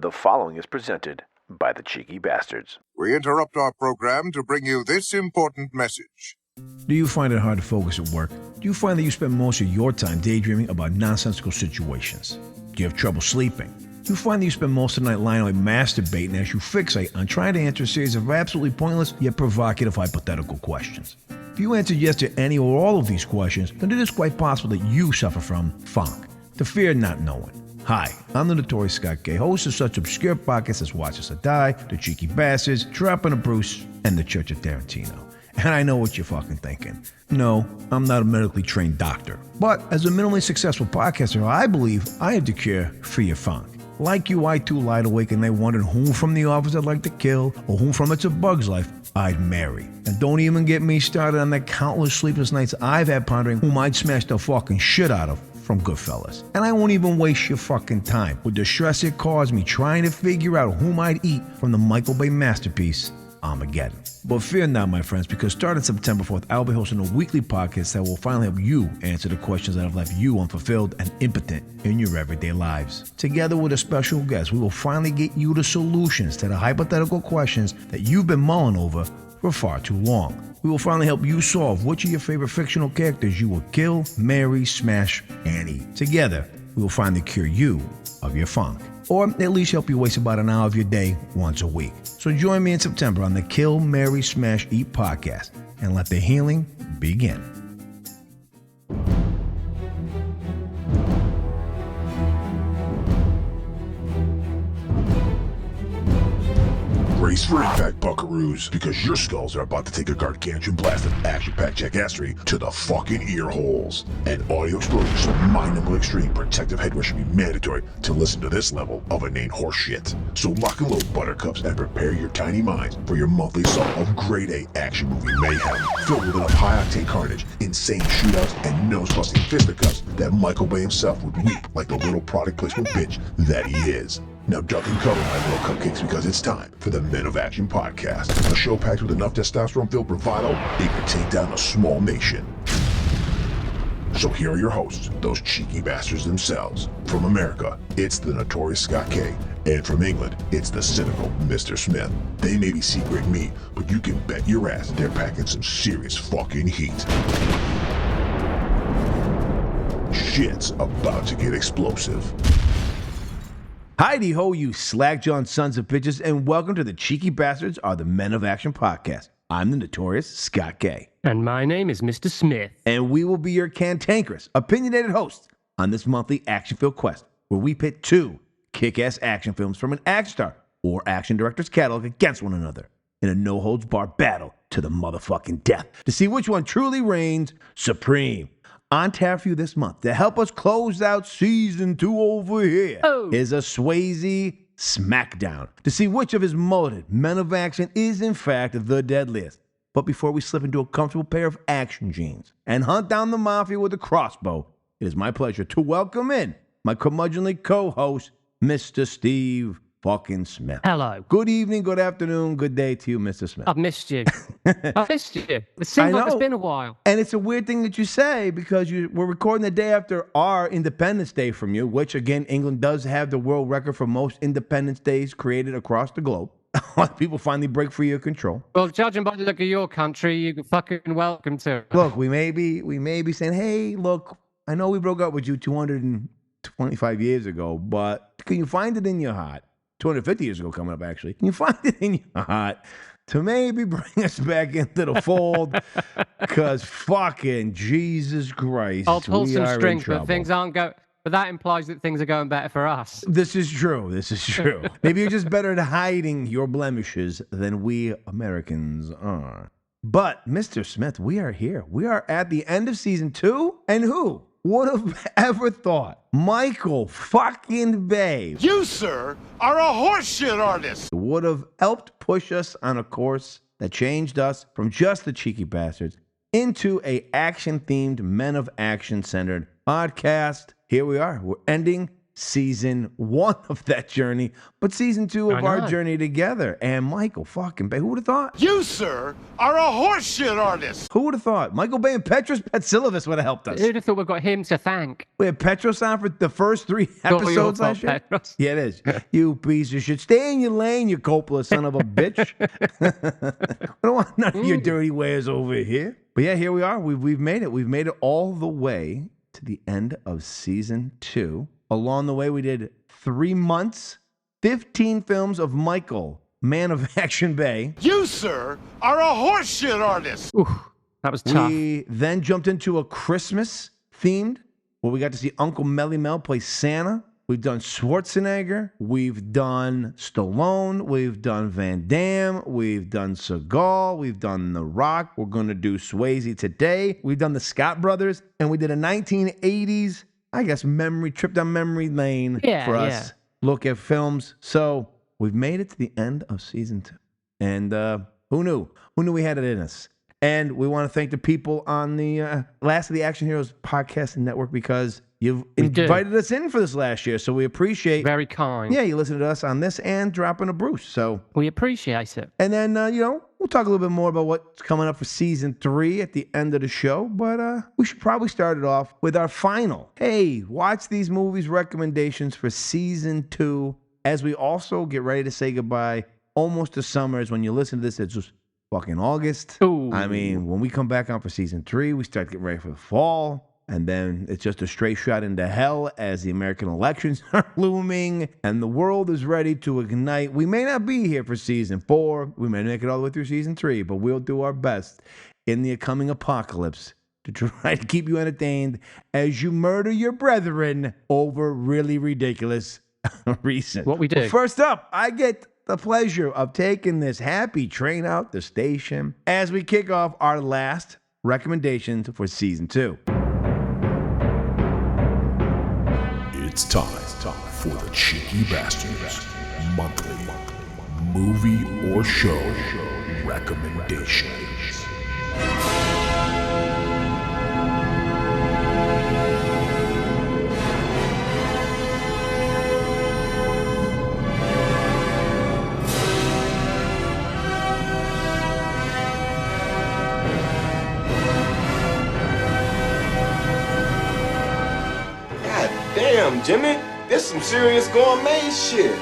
The following is presented by the Cheeky Bastards. We interrupt our program to bring you this important message. Do you find it hard to focus at work? Do you find that you spend most of your time daydreaming about nonsensical situations? Do you have trouble sleeping? Do you find that you spend most of the night lying awake masturbating as you fixate on trying to answer a series of absolutely pointless yet provocative hypothetical questions? If you answered yes to any or all of these questions, then it is quite possible that you suffer from funk, the fear of not knowing. Hi, I'm the notorious Scott Gay, host of such obscure podcasts as Watch Us or Die, The Cheeky Bastards, Dropping a Bruce, and The Church of Tarantino. And I know what you're fucking thinking. No, I'm not a medically trained doctor. But as a minimally successful podcaster, I believe I have the cure for your funk. Like you, I too lied awake and I wondered whom from The Office I'd like to kill, or whom from It's a Bug's Life I'd marry. And don't even get me started on the countless sleepless nights I've had pondering whom I'd smash the fucking shit out of from Goodfellas. And I won't even waste your fucking time with the stress it caused me trying to figure out whom I'd eat from the Michael Bay masterpiece, Armageddon. But fear not, my friends, because starting September 4th, I'll be hosting a weekly podcast that will finally help you answer the questions that have left you unfulfilled and impotent in your everyday lives. Together with a special guest, we will finally get you the solutions to the hypothetical questions that you've been mulling over for far too long. We will finally help you solve which of your favorite fictional characters you will kill, marry, smash, and eat. Together, we will finally cure you of your funk. Or at least help you waste about an hour of your day once a week. So join me in September on the Kill, Marry, Smash, Eat podcast and let the healing begin. Brace for impact, buckeroos, because your skulls are about to take a gargantuan blast of action-packed jackassery to the fucking ear holes. And audio exposure so mind-numbing extreme protective headwear should be mandatory to listen to this level of inane horseshit. So lock and load, buttercups, and prepare your tiny minds for your monthly assault of grade A action movie mayhem, filled with enough high-octane carnage, insane shootouts, and nose-busting fisticuffs that Michael Bay himself would weep like the little product placement bitch that he is. Now duck and cover, my little cupcakes, because it's time for the Men of Action podcast, a show packed with enough testosterone-filled bravado it could take down a small nation. So here are your hosts, those cheeky bastards themselves. From America, it's the notorious Scott K, and from England, it's the cynical Mr. Smith. They may be secret meat, but you can bet your ass they're packing some serious fucking heat. Shit's about to get explosive. Heidi-ho, you slack-jawed sons of bitches, and welcome to the Cheeky Bastards are the Men of Action podcast. I'm the notorious Scott Gay. And my name is Mr. Smith. And we will be your cantankerous, opinionated hosts on this monthly action-filled quest, where we pit two kick-ass action films from an action star or action director's catalog against one another in a no-holds-barred battle to the motherfucking death to see which one truly reigns supreme. On tap for you this month to help us close out season 2 over here is a Swayze Smackdown to see which of his mulleted men of action is in fact the deadliest. But before we slip into a comfortable pair of action jeans and hunt down the mafia with a crossbow, it is my pleasure to welcome in my curmudgeonly co-host, Mr. Steve fucking Smith. Hello. Good evening, good afternoon, good day to you, Mr. Smith. I've missed you. I've missed you. It seems like it's been a while. And it's a weird thing that you say because we're recording the day after our Independence Day from you, which, again, England does have the world record for most Independence Days created across the globe. People finally break free of control. Well, judging by the look of your country, you're fucking welcome to it. Look, we may be saying, hey, look, I know we broke up with you 225 years ago, but can you find it in your heart? 250 years ago coming up, actually. Can you find it in your heart to maybe bring us back into the fold? Because fucking Jesus Christ, I'll pull some strings, but things aren't going... But that implies that things are going better for us. This is true. Maybe you're just better at hiding your blemishes than we Americans are. But, Mr. Smith, we are here. We are at the end of season 2, and who would have ever thought Michael fucking Bay, You, sir, are a horseshit artist! would have helped push us on a course that changed us from just the Cheeky Bastards into a action-themed, men of action-centered podcast. Here we are. We're ending season 1 of that journey, but season 2 of our know. journey together. And Michael fucking Bay, who would have thought? You, sir, are a horseshit artist. Who would have thought? Michael Bay and Petros Patsilivas would have helped us. Who'd have thought we've got him to thank? We had Petros on for the first 3 Not your episodes fault, last year. Petros. Yeah, it is. You piece of shit. Stay in your lane, you Coppola son of a bitch. I don't want none of your dirty wares over here. But yeah, here we are. We've made it. We've made it all the way to the end of season 2. Along the way, we did 3 months, 15 films of Michael, man of Action Bay. You, sir, are a horseshit artist. Ooh, that was tough. We then jumped into a Christmas themed where we got to see Uncle Melly Mel play Santa. We've done Schwarzenegger. We've done Stallone. We've done Van Damme. We've done Seagal. We've done The Rock. We're going to do Swayze today. We've done the Scott Brothers. And we did a 1980s, I guess, trip down memory lane for us. Look at films. So we've made it to the end of season 2. And who knew? Who knew we had it in us? And we want to thank the people on the Last of the Action Heroes podcast and network because you've invited us in for this last year. So we appreciate. Very kind. Yeah, you listen to us on this and dropping a Bruce. So we appreciate it. And then, we'll talk a little bit more about what's coming up for season 3 at the end of the show. But we should probably start it off with our final. Hey, watch these movies recommendations for season 2 as we also get ready to say goodbye almost to summer. As when you listen to this, it's just fucking August. Ooh. I mean, when we come back on for season 3, we start getting ready for the fall. And then it's just a straight shot into hell as the American elections are looming and the world is ready to ignite. We may not be here for season 4. We may make it all the way through season 3, but we'll do our best in the coming apocalypse to try to keep you entertained as you murder your brethren over really ridiculous reasons. What we do. Well, first up, I get the pleasure of taking this happy train out the station as we kick off our last recommendations for season 2. It's time for the Cheeky Bastards monthly movie or show recommendations. Damn, Jimmy, this some serious gourmet shit.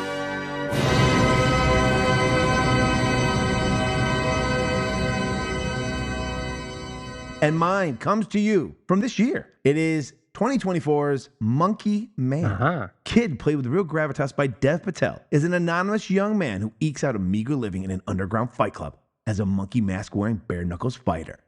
And mine comes to you from this year. It is 2024's Monkey Man. Kid, played with real gravitas by Dev Patel, is an anonymous young man who ekes out a meager living in an underground fight club as a monkey mask-wearing bare-knuckles fighter.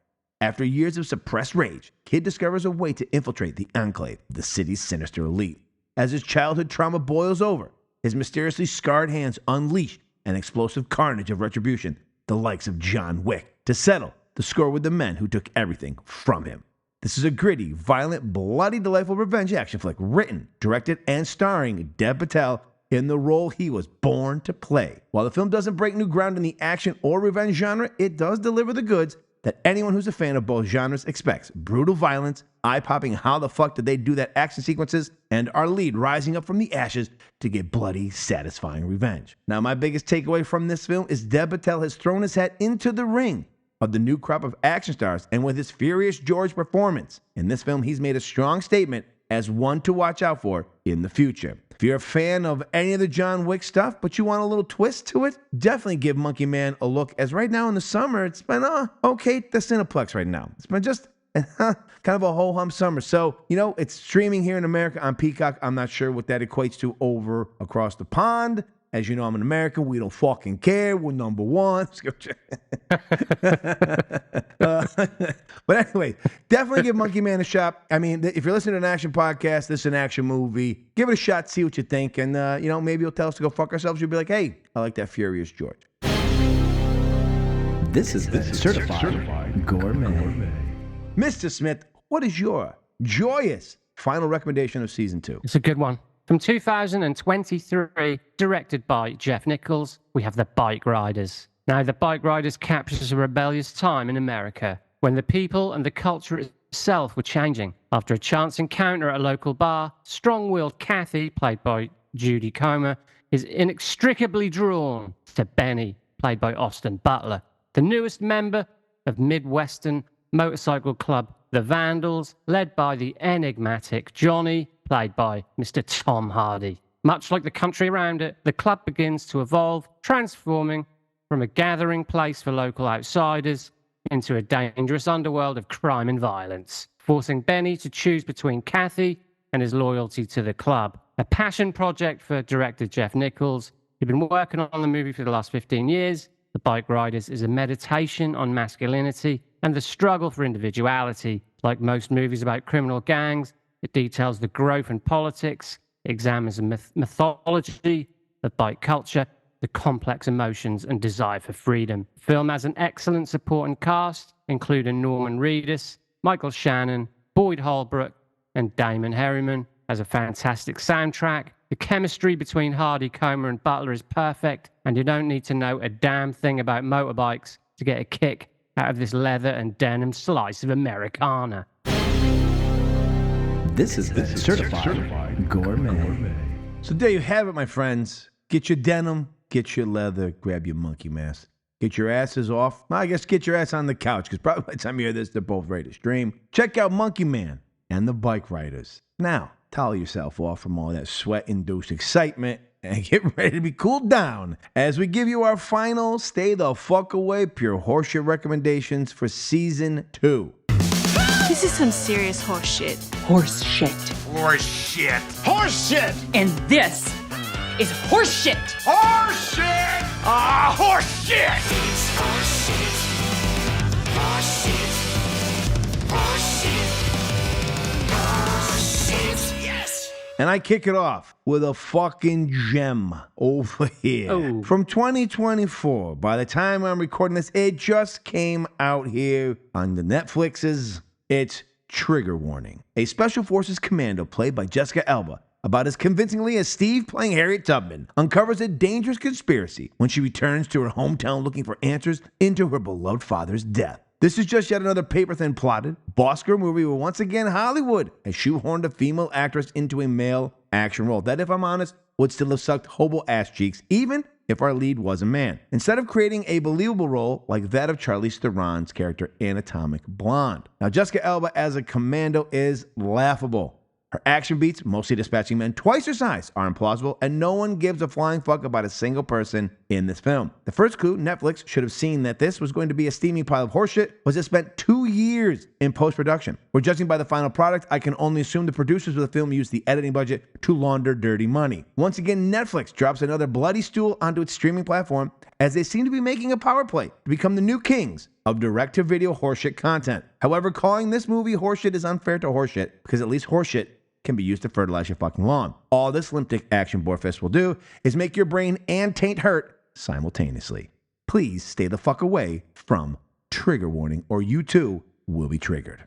After years of suppressed rage, Kid discovers a way to infiltrate the enclave, the city's sinister elite. As his childhood trauma boils over, his mysteriously scarred hands unleash an explosive carnage of retribution, the likes of John Wick, to settle the score with the men who took everything from him. This is a gritty, violent, bloody, delightful revenge action flick written, directed, and starring Dev Patel in the role he was born to play. While the film doesn't break new ground in the action or revenge genre, it does deliver the goods that anyone who's a fan of both genres expects. Brutal violence, eye-popping how the fuck did they do that action sequences, and our lead rising up from the ashes to get bloody, satisfying revenge. Now, my biggest takeaway from this film is Dev Patel has thrown his hat into the ring of the new crop of action stars, and with his Furious George performance in this film, he's made a strong statement as one to watch out for in the future. If you're a fan of any of the John Wick stuff, but you want a little twist to it, definitely give Monkey Man a look, as right now in the summer, it's been okay at the Cineplex right now. It's been just kind of a ho-hum summer. So, it's streaming here in America on Peacock. I'm not sure what that equates to over across the pond. As you know, I'm an American. We don't fucking care. We're number one. But anyway, definitely give Monkey Man a shot. I mean, if you're listening to an action podcast, this is an action movie. Give it a shot, see what you think. And, maybe you'll tell us to go fuck ourselves. You'll be like, hey, I like that Furious George. This is the Certified Gourmet. Mr. Smith, what is your joyous final recommendation of season 2? It's a good one. From 2023, directed by Jeff Nichols, we have The Bike Riders. Now, The Bike Riders captures a rebellious time in America when the people and the culture is himself were changing. After a chance encounter at a local bar, strong-willed Kathy, played by Judy Comer, is inextricably drawn to Benny, played by Austin Butler, the newest member of Midwestern motorcycle club The Vandals, led by the enigmatic Johnny, played by Mr. Tom Hardy. Much like the country around it, the club begins to evolve, transforming from a gathering place for local outsiders into a dangerous underworld of crime and violence, forcing Benny to choose between Kathy and his loyalty to the club. A passion project for director Jeff Nichols, who'd been working on the movie for the last 15 years. The Bike Riders is a meditation on masculinity and the struggle for individuality. Like most movies about criminal gangs, it details the growth in politics, examines the mythology of bike culture, the complex emotions and desire for freedom. The film has an excellent supporting cast, including Norman Reedus, Michael Shannon, Boyd Holbrook, and Damon Herriman. Has a fantastic soundtrack. The chemistry between Hardy, Comer, and Butler is perfect, and you don't need to know a damn thing about motorbikes to get a kick out of this leather and denim slice of Americana. This is certified gourmet. So there you have it, my friends. Get your denim, get your leather, grab your monkey mask. Get your asses off. Well, I guess get your ass on the couch, because probably by the time you hear this, they're both ready to stream. Check out Monkey Man and the Bike Riders. Now, towel yourself off from all that sweat-induced excitement and get ready to be cooled down as we give you our final stay the fuck away pure horseshit recommendations for season 2. This is some serious horse shit. Horse shit. Horse shit. Horse shit. And this is horse shit. Horse shit. Ah, horse shit. And I kick it off with a fucking gem over here. Oh. From 2024. By the time I'm recording this, it just came out here on the Netflix's. It's Trigger Warning. A Special Forces commando played by Jessica Alba, about as convincingly as Steve playing Harriet Tubman, uncovers a dangerous conspiracy when she returns to her hometown looking for answers into her beloved father's death. This is just yet another paper-thin plotted, boss girl movie where once again Hollywood has shoehorned a female actress into a male action role that, if I'm honest, would still have sucked hobo ass cheeks even if our lead was a man, instead of creating a believable role like that of Charlize Theron's character in Atomic Blonde. Now, Jessica Alba as a commando is laughable. Her action beats, mostly dispatching men twice her size, are implausible, and no one gives a flying fuck about a single person in this film. The first clue Netflix should have seen that this was going to be a steaming pile of horseshit was it spent 2 years in post-production. We're judging by the final product, I can only assume the producers of the film used the editing budget to launder dirty money. Once again, Netflix drops another bloody stool onto its streaming platform as they seem to be making a power play to become the new kings of direct-to-video horseshit content. However, calling this movie horseshit is unfair to horseshit because at least horseshit can be used to fertilize your fucking lawn. All this limp dick action boar fest will do is make your brain and taint hurt simultaneously. Please stay the fuck away from Trigger Warning or you too will be triggered.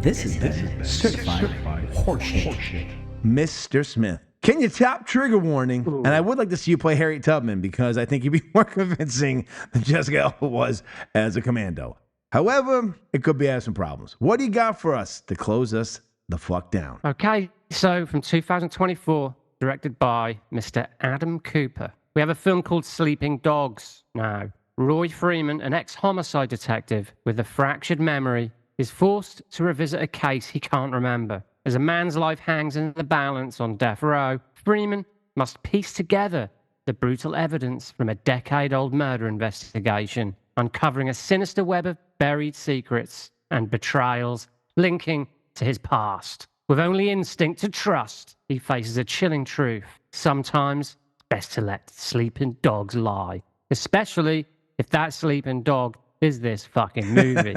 This is certified horseshit. Mr. Smith, can you top Trigger Warning? Ooh. And I would like to see you play Harriet Tubman because I think you'd be more convincing than Jessica Alba was as a commando. However, it could be having some problems. What do you got for us to close us the fuck down? Okay, so from 2024, directed by Mr. Adam Cooper, we have a film called Sleeping Dogs. Now, Roy Freeman, an ex-homicide detective with a fractured memory, is forced to revisit a case he can't remember. As a man's life hangs in the balance on death row, Freeman must piece together the brutal evidence from a decade-old murder investigation, uncovering a sinister web of buried secrets and betrayals linking to his past. With only instinct to trust, he faces a chilling truth. Sometimes it's best to let sleeping dogs lie, especially if that sleeping dog is this fucking movie.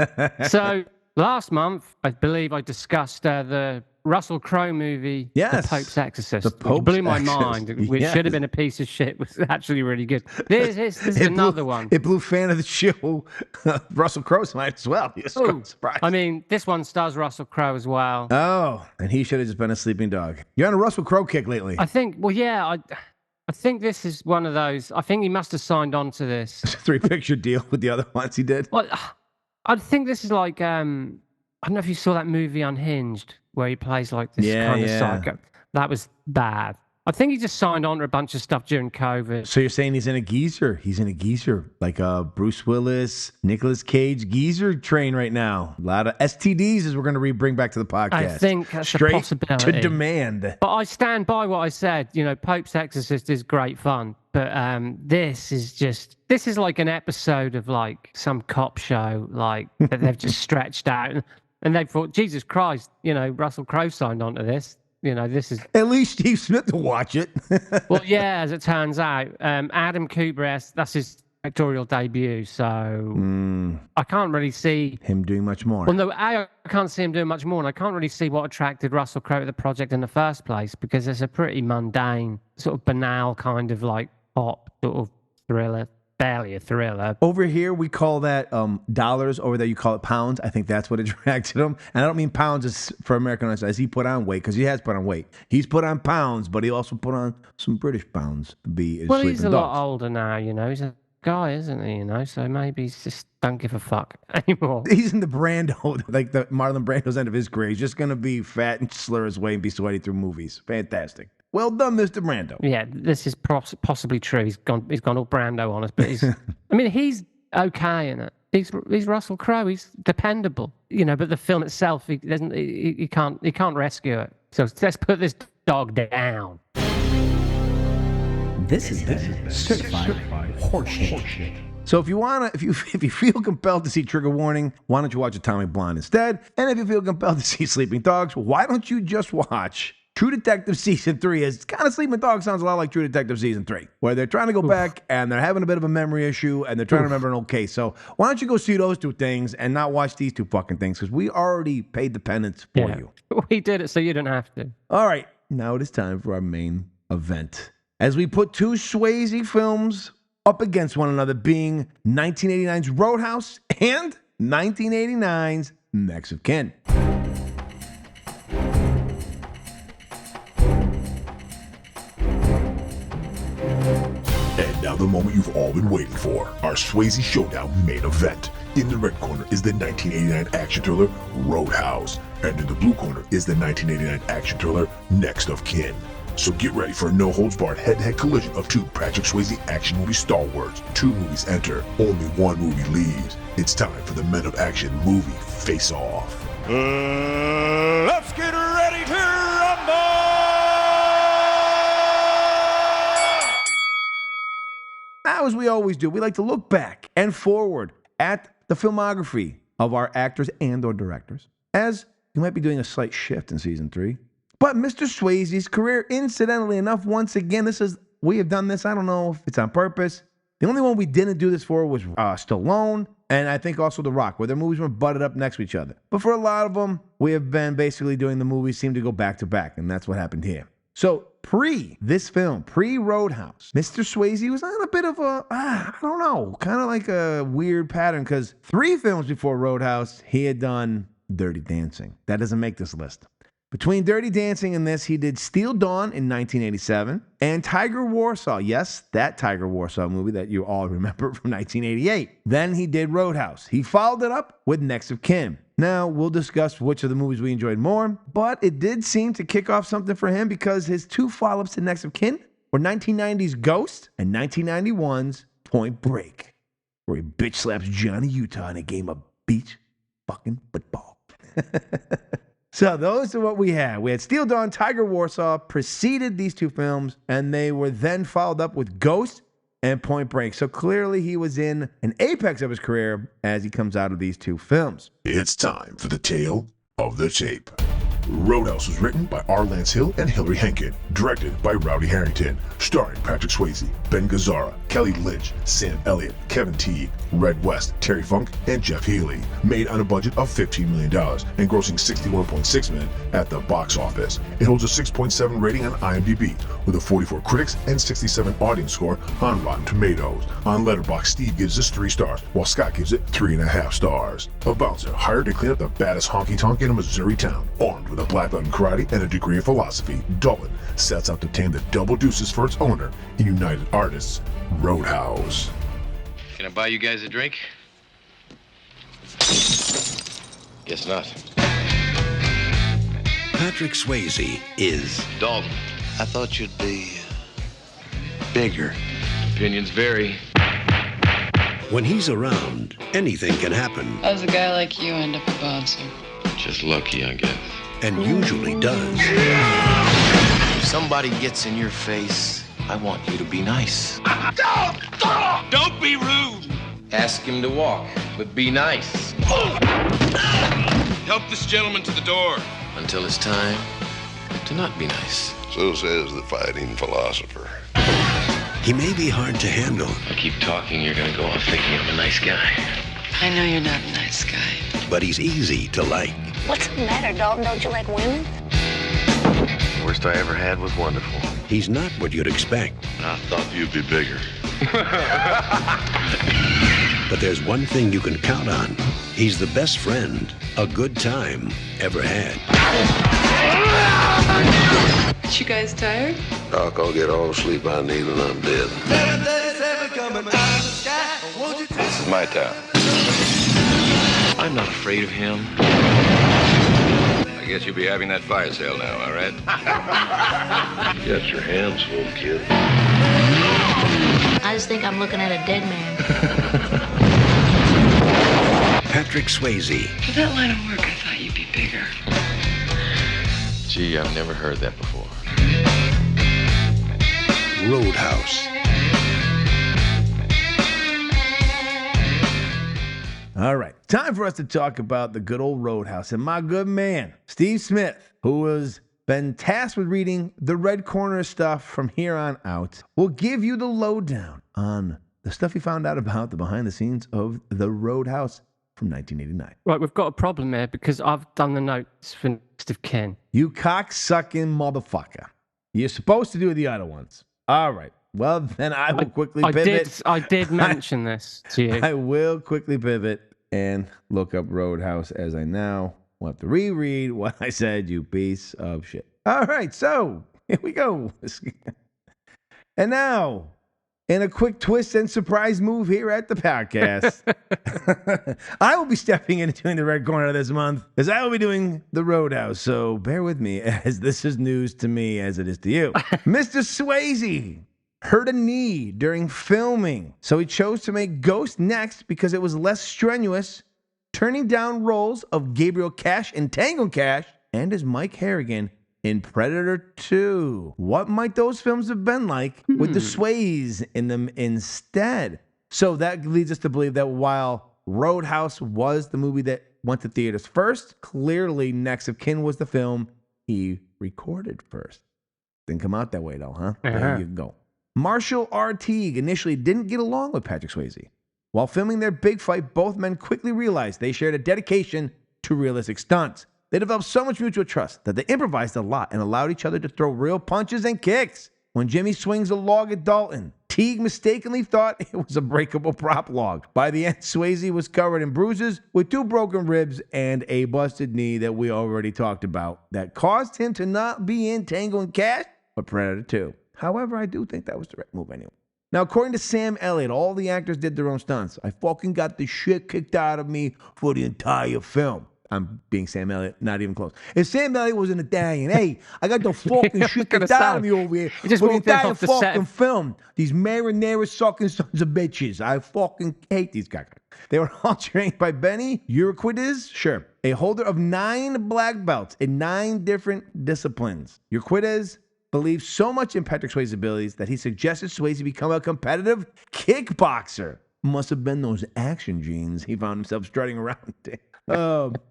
So, last month, I believe I discussed the Russell Crowe movie, Yes. The Pope's Exorcist. The Pope's Which blew my Exorcist. mind, which Yes. should have been a piece of shit, was actually really good. This is another one. It blew fan of the show, Russell Crowe's mind as well. He was Ooh, surprised. I mean, this one stars Russell Crowe as well. Oh, and he should have just been a sleeping dog. You're on a Russell Crowe kick lately. I think, well, yeah, I think this is one of those. I think he must have signed on to this. 3-picture deal with the other ones he did. Well, I think this is like I don't know if you saw that movie Unhinged where he plays like this kind of psycho. That was bad. I think he just signed on to a bunch of stuff during COVID. So you're saying he's in a geezer? He's in a geezer, like a Bruce Willis, Nicolas Cage geezer train right now. A lot of STDs as we're going to bring back to the podcast. I think that's straight a possibility. to demand. But I stand by what I said. You know, Pope's Exorcist is great fun, but this is like an episode of like some cop show, like that they've just stretched out, and they thought, Jesus Christ, you know, Russell Crowe signed on to this. You know, this is... At least Steve Smith will watch it. Well, yeah, as it turns out. Adam Cooper, that's his directorial debut, so I can't really see... him doing much more. Well, no, I can't see him doing much more, and I can't really see what attracted Russell Crowe to the project in the first place, because it's a pretty mundane, sort of banal kind of like pop sort of thriller. Barely a thriller. Over here, we call that dollars. Over there, you call it pounds. I think that's what attracted him. And I don't mean pounds as for American as he put on weight, because he has put on weight. He's put on pounds, but he also put on some British pounds to be well, he's a lot older now, you know. He's a guy, isn't he, you know? So maybe he's just don't give a fuck anymore. He's in the Brando, like the Marlon Brando's end of his career. He's just going to be fat and slur his way and be sweaty through movies. Fantastic. Well done, Mr. Brando. Yeah, this is possibly true. He's gone all Brando on us, but he's. I mean, he's okay in it. He's Russell Crowe. He's dependable, you know. But the film itself, he can't rescue it. So let's put this dog down. This is certified horseshit. So if you feel compelled to see Trigger Warning, why don't you watch Atomic Blonde instead? And if you feel compelled to see Sleeping Dogs, why don't you just watch True Detective Season 3? Is kind of Sleeping Dogs sounds a lot like True Detective Season 3, where they're trying to go back and they're having a bit of a memory issue and they're trying to remember an old case. So why don't you go see those two things and not watch these two fucking things? Because we already paid the penance for you. We did it so you don't have to. All right, now it is time for our main event. As we put two Swayze films up against one another, being 1989's Roadhouse and 1989's Next of Kin. And now the moment you've all been waiting for, our Swayze Showdown main event. In the red corner is the 1989 action thriller Roadhouse, and in the blue corner is the 1989 action thriller Next of Kin. So get ready for a no-holds-barred head-to-head collision of two Patrick Swayze action movie stalwarts. Two movies enter, only one movie leaves. It's time for the Men of Action movie face-off. Let's get ready to rumble! Now, as we always do, we like to look back and forward at the filmography of our actors and or directors, as you might be doing a slight shift in Season 3. But Mr. Swayze's career, incidentally enough, once again, we have done this, I don't know if it's on purpose. The only one we didn't do this for was Stallone, and I think also The Rock, where their movies were butted up next to each other. But for a lot of them, we have been basically doing the movies seem to go back to back, and that's what happened here. So this film, pre-Roadhouse, Mr. Swayze was on a bit of a, I don't know, kind of like a weird pattern, because 3 films before Roadhouse, he had done Dirty Dancing. That doesn't make this list. Between Dirty Dancing and this, he did Steel Dawn in 1987 and Tiger Warsaw. Yes, that Tiger Warsaw movie that you all remember from 1988. Then he did Roadhouse. He followed it up with Next of Kin. Now, we'll discuss which of the movies we enjoyed more, but it did seem to kick off something for him because his 2 follow-ups to Next of Kin were 1990's Ghost and 1991's Point Break, where he bitch slaps Johnny Utah in a game of beach fucking football. So those are what we had. We had Steel Dawn, Tiger Warsaw preceded these 2 films, and they were then followed up with Ghost and Point Break. So clearly he was in an apex of his career as he comes out of these 2 films. It's time for the tale of the tape. Roadhouse was written by R. Lance Hill and Hilary Henkin, directed by Rowdy Harrington, starring Patrick Swayze, Ben Gazzara, Kelly Lynch, Sam Elliott, Kevin Teague, Red West, Terry Funk, and Jeff Healey. Made on a budget of $15 million and grossing $61.6 million at the box office. It holds a 6.7 rating on IMDb, with a 44 critics and 67 audience score on Rotten Tomatoes. On Letterboxd, Steve gives this 3 stars, while Scott gives it 3.5 stars. A bouncer hired to clean up the baddest honky-tonk in a Missouri town, armed with a black belt in karate and a degree in philosophy, Dolan sets out to tame the double deuces for its owner in United Artists' Roadhouse. Can I buy you guys a drink? Guess not. Patrick Swayze is Dalton. I thought you'd be bigger. Opinions vary. When he's around, anything can happen. How does a guy like you end up a bouncer? Just lucky, I guess. And usually does. If somebody gets in your face, I want you to be nice. Don't be rude. Ask him to walk, but be nice. Help this gentleman to the door. Until it's time to not be nice. So says the fighting philosopher. He may be hard to handle. I keep talking, you're gonna go off thinking I'm a nice guy. I know you're not a nice guy. But he's easy to like. What's the matter, Dalton? Don't you like women? The worst I ever had was wonderful. He's not what you'd expect. I thought you'd be bigger. But there's one thing you can count on. He's the best friend a good time ever had. You guys tired? Doc, I'll get all the sleep I need when I'm dead. This is my town. I'm not afraid of him. I guess you'll be having that fire sale now, all right? You got your hands full, kid. I just think I'm looking at a dead man. Patrick Swayze. For that line of work, I thought you'd be bigger. Gee, I've never heard that before. Roadhouse. All right, time for us to talk about the good old Roadhouse and my good man, Steve Smith, who has been tasked with reading the Red Corner stuff from here on out, will give you the lowdown on the stuff he found out about the behind the scenes of the Roadhouse from 1989. Right, we've got a problem here because I've done the notes for next of kin. You cocksucking motherfucker. You're supposed to do the other ones. All right. Well, then I will quickly pivot. I did mention this to you. I will quickly pivot and look up Roadhouse as I now want to reread what I said, you piece of shit. All right, so here we go. And now, in a quick twist and surprise move here at the podcast, I will be stepping in and doing the Red Corner this month as I will be doing the Roadhouse. So bear with me as this is news to me as it is to you. Mr. Swayze hurt a knee during filming, so he chose to make Ghost next because it was less strenuous, turning down roles of Gabriel Cash in Tango and Cash and as Mike Harrigan in Predator 2. What might those films have been like with the Swayze in them instead? So that leads us to believe that while Roadhouse was the movie that went to theaters first, clearly Next of Kin was the film he recorded first. Didn't come out that way though, huh? There you go. Marshall R. Teague initially didn't get along with Patrick Swayze. While filming their big fight, both men quickly realized they shared a dedication to realistic stunts. They developed so much mutual trust that they improvised a lot and allowed each other to throw real punches and kicks. When Jimmy swings a log at Dalton, Teague mistakenly thought it was a breakable prop log. By the end, Swayze was covered in bruises with 2 broken ribs and a busted knee that we already talked about that caused him to not be in Tango and Cash but Predator 2. However, I do think that was the right move anyway. Now, according to Sam Elliott, all the actors did their own stunts. I fucking got the shit kicked out of me for the entire film. I'm being Sam Elliott, not even close. If Sam Elliott was an Italian, hey, I got the fucking shit kicked out of me over here for the entire fucking film. These marinara sucking sons of bitches. I fucking hate these guys. They were all trained by Benny Urquidez, sure, a holder of 9 black belts in 9 different disciplines. Urquidez believed so much in Patrick Swayze's abilities that he suggested Swayze become a competitive kickboxer. Must have been those action genes he found himself strutting around in.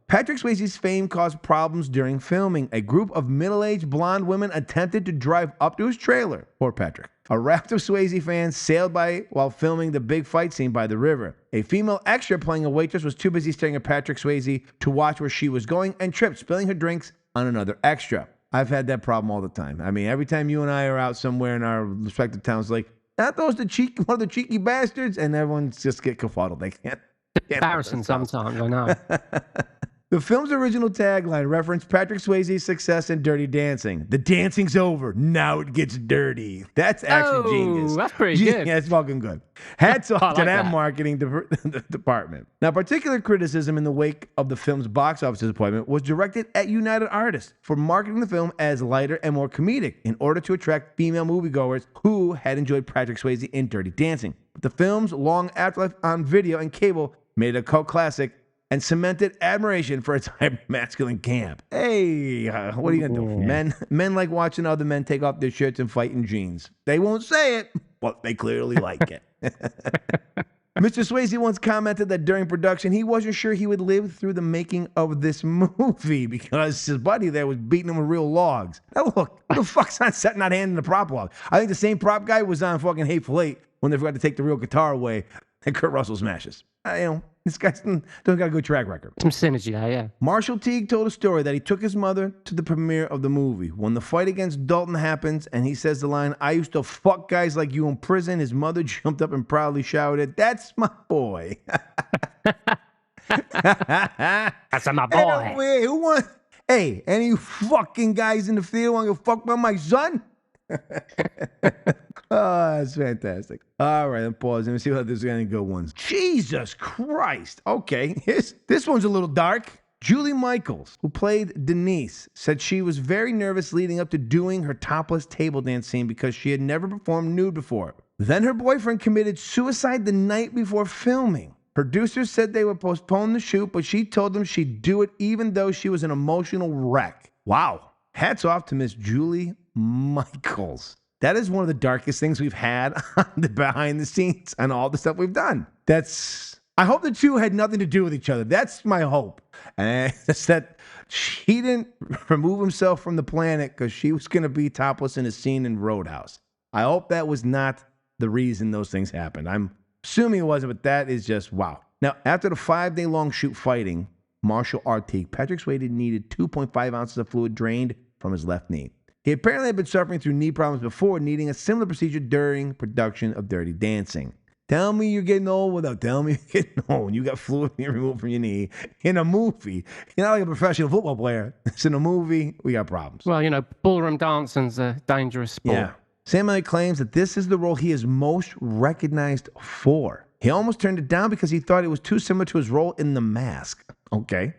Patrick Swayze's fame caused problems during filming. A group of middle-aged blonde women attempted to drive up to his trailer. Poor Patrick. A raft of Swayze fans sailed by while filming the big fight scene by the river. A female extra playing a waitress was too busy staring at Patrick Swayze to watch where she was going and tripped, spilling her drinks on another extra. I've had that problem all the time. I mean, every time you and I are out somewhere in our respective towns, like, aren't those one of the cheeky bastards? And everyone just get kerfuddled. They can't. Embarrassing sometimes, I know. The film's original tagline referenced Patrick Swayze's success in Dirty Dancing. The dancing's over. Now it gets dirty. That's actually genius. That's pretty good. Yeah, it's fucking good. Hats off to that marketing department. Now, particular criticism in the wake of the film's box office disappointment was directed at United Artists for marketing the film as lighter and more comedic in order to attract female moviegoers who had enjoyed Patrick Swayze in Dirty Dancing. But the film's long afterlife on video and cable made it a cult classic and cemented admiration for its high masculine camp. Hey, what are you gonna do? Men like watching other men take off their shirts and fight in jeans. They won't say it, but they clearly like it. Mr. Swayze once commented that during production, he wasn't sure he would live through the making of this movie because his buddy there was beating him with real logs. Now look, who the fuck's on set not handing the prop log? I think the same prop guy was on fucking Hateful Eight when they forgot to take the real guitar away and Kurt Russell smashes. This guy doesn't got a good track record. Some synergy there, yeah. Marshall Teague told a story that he took his mother to the premiere of the movie. When the fight against Dalton happens and he says the line, "I used to fuck guys like you in prison," his mother jumped up and proudly shouted, "That's my boy." That's my boy. Hey, who wants? Hey, any fucking guys in the field want to fuck by my son? Oh, that's fantastic. All right, I'm pausing. Let me see if there's any good ones. Jesus Christ. Okay, this one's a little dark. Julie Michaels, who played Denise, said she was very nervous leading up to doing her topless table dance scene because she had never performed nude before. Then her boyfriend committed suicide the night before filming. Producers said they would postpone the shoot, but she told them she'd do it even though she was an emotional wreck. Wow. Hats off to Miss Julie Michaels. That is one of the darkest things we've had on the behind the scenes and all the stuff we've done. I hope the two had nothing to do with each other. That's my hope. And it's that she didn't remove himself from the planet because she was going to be topless in a scene in Roadhouse. I hope that was not the reason those things happened. I'm assuming it wasn't, but that is just wow. Now, after the 5-day-long shoot fighting Marshall Teague, Patrick Swayze needed 2.5 ounces of fluid drained from his left knee. He apparently had been suffering through knee problems before, needing a similar procedure during production of Dirty Dancing. Tell me you're getting old without telling me you're getting old. You got fluid being removed from your knee in a movie. You're not like a professional football player. It's in a movie. We got problems. Well, ballroom dancing's a dangerous sport. Yeah. Sam Elliott claims that this is the role he is most recognized for. He almost turned it down because he thought it was too similar to his role in The Mask. Okay,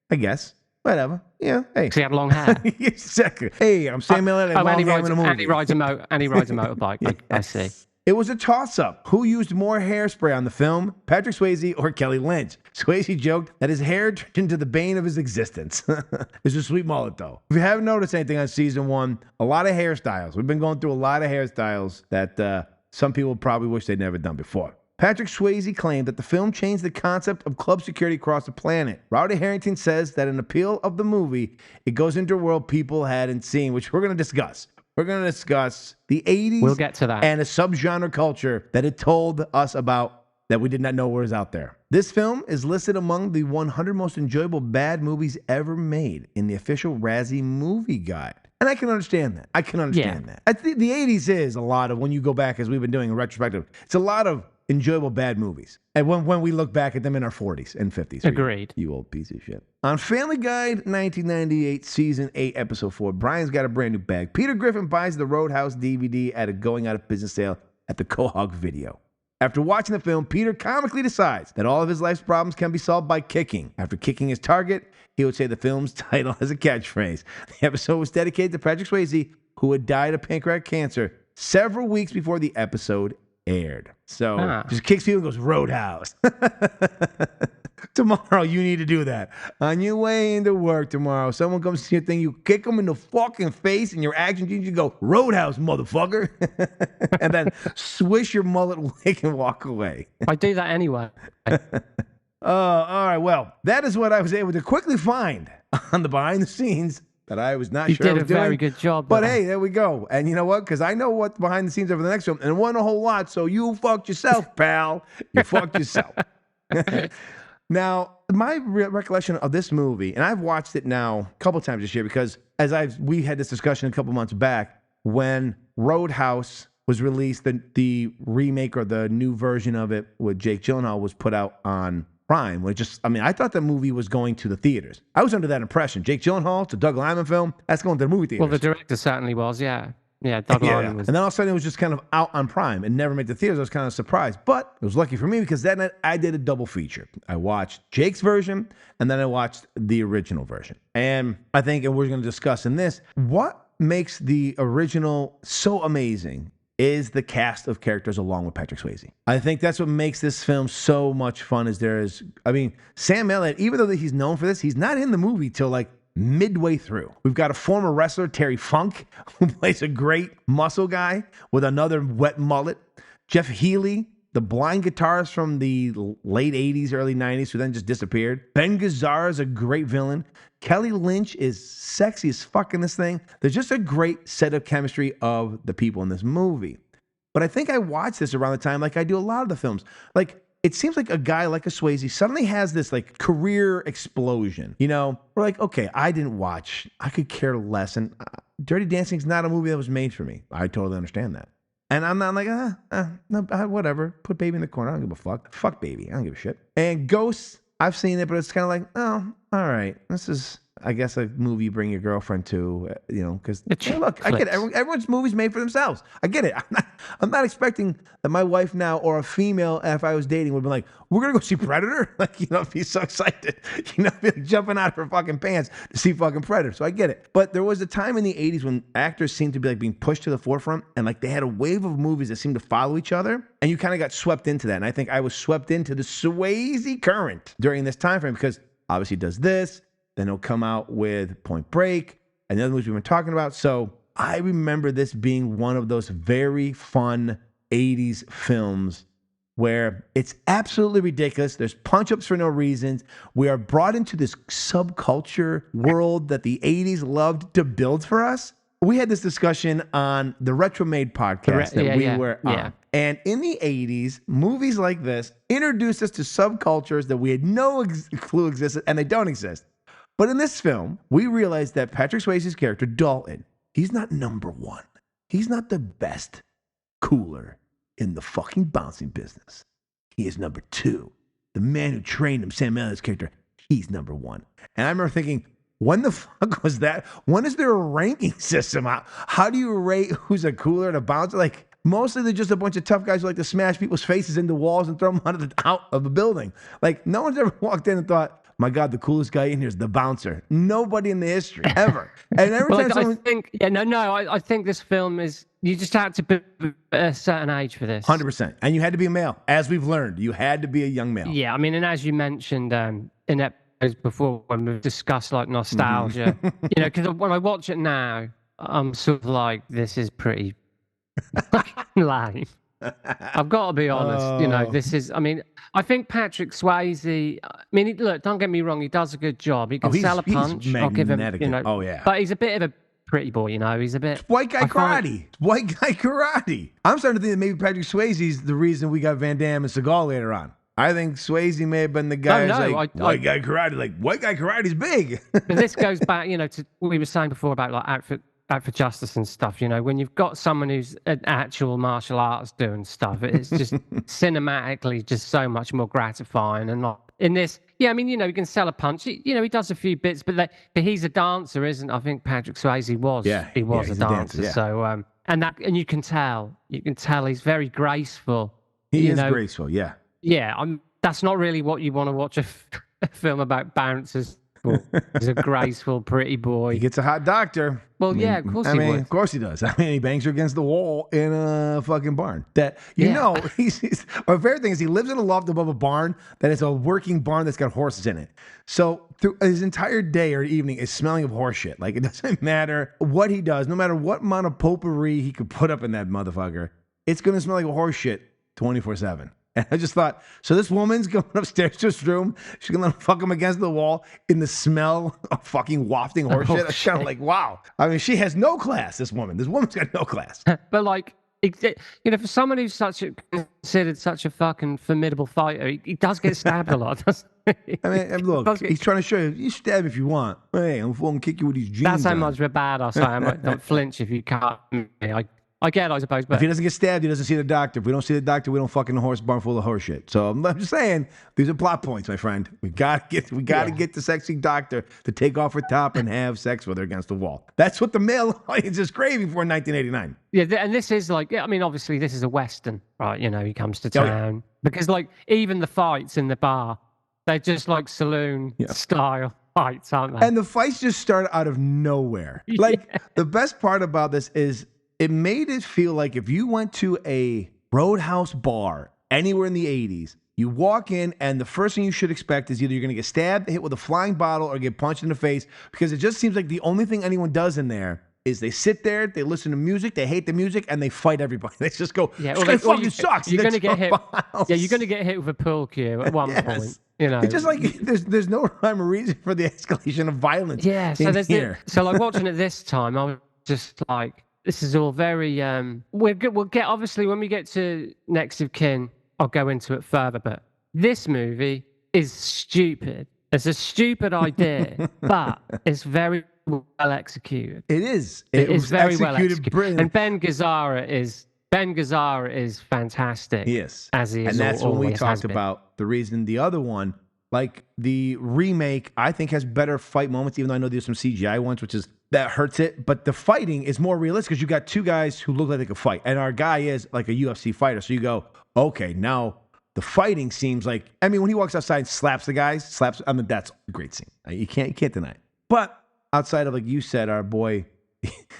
I guess. Whatever. Yeah. Hey. He had long hair. Exactly. Hey, I'm Sam Elliott. And he rides a motorbike. I see. It was a toss-up. Who used more hairspray on the film, Patrick Swayze or Kelly Lynch? Swayze joked that his hair turned into the bane of his existence. It's a sweet mullet, though. If you haven't noticed anything on season 1, a lot of hairstyles. We've been going through a lot of hairstyles that some people probably wish they'd never done before. Patrick Swayze claimed that the film changed the concept of club security across the planet. Rowdy Harrington says that an appeal of the movie, it goes into a world people hadn't seen, which we're going to discuss. We're going to discuss the 80s we'll get to that. And a subgenre culture that it told us about that we did not know was out there. This film is listed among the 100 most enjoyable bad movies ever made in the official Razzie Movie Guide. And I can understand that. That. I think the 80s is a lot of, when you go back, as we've been doing a retrospective, it's a lot of enjoyable bad movies. And when we look back at them in our 40s and 50s. Agreed. You old piece of shit. On Family Guide 1998, Season 8, Episode 4, Brian's got a brand new bag. Peter Griffin buys the Roadhouse DVD at a going out of business sale at the Quahog Video. After watching the film, Peter comically decides that all of his life's problems can be solved by kicking. After kicking his target, he would say the film's title as a catchphrase. The episode was dedicated to Patrick Swayze, who had died of pancreatic cancer several weeks before the episode aired. So just kicks people and goes, Roadhouse. Tomorrow, you need to do that. On your way into work tomorrow, someone comes to your thing, you kick them in the fucking face, and your action team, you go, Roadhouse, motherfucker. And then swish your mullet wig and walk away. I do that anyway. All right. Well, that is what I was able to quickly find on the behind the scenes that I was not sure I was doing. You did a very good job. But hey, there we go. And you know what? Because I know what behind the scenes are for the next film, and it wasn't a whole lot. So you fucked yourself, pal. You fucked yourself. Now, my recollection of this movie, and I've watched it now a couple times this year because we had this discussion a couple months back when Roadhouse was released, the remake or the new version of it with Jake Gyllenhaal was put out on Prime. I thought the movie was going to the theaters. I was under that impression. Jake Gyllenhaal, it's a Doug Liman film. That's going to the movie theaters. Well, the director certainly was, yeah. Yeah, Doug Liman was. And then all of a sudden it was just kind of out on Prime and never made the theaters. I was kind of surprised. But it was lucky for me because that night I did a double feature. I watched Jake's version and then I watched the original version. And I think, and we're going to discuss in this, what makes the original so amazing is the cast of characters along with Patrick Swayze. I think that's what makes this film so much fun. Sam Elliott, even though he's known for this, he's not in the movie till like midway through. We've got a former wrestler, Terry Funk, who plays a great muscle guy with another wet mullet. Jeff Healey, the blind guitarist from the late 80s, early 90s, who then just disappeared. Ben Gazzara is a great villain. Kelly Lynch is sexy as fuck in this thing. There's just a great set of chemistry of the people in this movie. But I think I watched this around the time like I do a lot of the films. Like, it seems like a guy like a Swayze suddenly has this like career explosion. You know, we're like, okay, I could care less. And Dirty Dancing's not a movie that was made for me. I totally understand that. And I'm not like, whatever. Put Baby in the corner. I don't give a fuck. Fuck Baby. I don't give a shit. And Ghosts, I've seen it, but it's kind of like, oh, all right. This is, I guess, a movie you bring your girlfriend to, because look, I get it. Everyone's movie's made for themselves. I get it. I'm not expecting that my wife now or a female, if I was dating, would be like, we're going to go see Predator? Be so excited. Be like jumping out of her fucking pants to see fucking Predator. So I get it. But there was a time in the 80s when actors seemed to be like being pushed to the forefront and like they had a wave of movies that seemed to follow each other. And you kind of got swept into that. And I think I was swept into the Swayze current during this time frame because obviously he does this. Then he'll come out with Point Break and the other movies we've been talking about. So I remember this being one of those very fun 80s films where it's absolutely ridiculous. There's punch-ups for no reasons. We are brought into this subculture world that the 80s loved to build for us. We had this discussion on the Retro Made podcast that we were on. Yeah. And in the 80s, movies like this introduced us to subcultures that we had no clue existed, and they don't exist. But in this film, we realized that Patrick Swayze's character, Dalton, he's not number one. He's not the best cooler in the fucking bouncing business. He is number two. The man who trained him, Sam Elliott's character, he's number one. And I remember thinking, when the fuck was that? When is there a ranking system? How do you rate who's a cooler and a bouncer? Like, mostly they're just a bunch of tough guys who like to smash people's faces into walls and throw them out of the building. Like, no one's ever walked in and thought, my God, the coolest guy in here is the bouncer. Nobody in the history, ever. And every time someone... I think this film is... You just had to be a certain age for this. 100%. And you had to be a male. As we've learned, you had to be a young male. Yeah, I mean, and as you mentioned in episodes before when we discussed like nostalgia, because when I watch it now, I'm sort of like, this is pretty lame. I've got to be honest. This is, I think Patrick Swayze, look, don't get me wrong, he does a good job. He can sell a punch. I'll give him, but he's a bit of a pretty boy, he's a bit... White guy karate. White guy karate. I'm starting to think that maybe Patrick Swayze's the reason we got Van Damme and Seagal later on. I think Swayze may have been the guy who's like, white guy karate. Like, white guy karate's big. But this goes back, to what we were saying before about like Out for Justice and stuff, when you've got someone who's an actual martial arts doing stuff, it's just cinematically just so much more gratifying. And not in this, you can sell a punch. He does a few bits, but he's a dancer, isn't? I think Patrick Swayze was. He was a dancer. So and you can tell he's very graceful. He is graceful. Yeah. Yeah. That's not really what you want to watch a film about bouncers. He's a graceful, pretty boy. He gets a hot doctor. Well, of course he would. Of course he does. He bangs her against the wall in a fucking barn. He's our favorite thing is he lives in a loft above a barn that is a working barn that's got horses in it. So through his entire day or evening is smelling of horse shit. Like, it doesn't matter what he does, no matter what amount of potpourri he could put up in that motherfucker, it's going to smell like a horse shit 24/7. And I just thought, so this woman's going upstairs to his room. She's going to let him fuck him against the wall in the smell of fucking wafting horse shit. I'm kind of like, wow. She has no class, this woman. This woman's got no class. But like, for someone who's considered such a fucking formidable fighter, he does get stabbed a lot, doesn't he? Look, he's trying to show you stab if you want. Hey, I'm going to kick you with these jeans. That's how much of a badass I am. I don't flinch if you cut me. I get, I suppose. But if he doesn't get stabbed, he doesn't see the doctor. If we don't see the doctor, we don't fucking a horse barn full of horse shit. So I'm just saying, these are plot points, my friend. We gotta get the sexy doctor to take off her top and have sex with her against the wall. That's what the male audience is craving for in 1989. Yeah, and this is like, I mean, obviously this is a Western, right? You know, he comes to town. Because like even the fights in the bar, they're just like saloon style fights, aren't they? And the fights just start out of nowhere. Like the best part about this is it made it feel like if you went to a Roadhouse bar anywhere in the 80s, you walk in and the first thing you should expect is either you're going to get stabbed, hit with a flying bottle, or get punched in the face, because it just seems like the only thing anyone does in there is they sit there, they listen to music, they hate the music, and they fight everybody. They just go, fucking sucks. You're going to get hit. Yeah, you're going to get hit with a pool cue at one point. You know, it's just like there's no rhyme or reason for the escalation of violence. Yeah, so there's so like watching it this time, I was just like, this is all very. We'll get obviously when we get to Next of Kin, I'll go into it further. But this movie is stupid. It's a stupid idea, but it's very well executed. It is. It is very well executed. Brilliant. And Ben Gazzara is fantastic. Yes, as he is. And that's when we talked about the reason the other one, like the remake, I think has better fight moments. Even though I know there's some CGI ones, which is that hurts it. But the fighting is more realistic because you got two guys who look like they could fight, and our guy is like a UFC fighter. So you go, okay, now the fighting seems like. I mean, when he walks outside and slaps the guys, I mean, that's a great scene. You can't deny it. But outside of, like you said, our boy,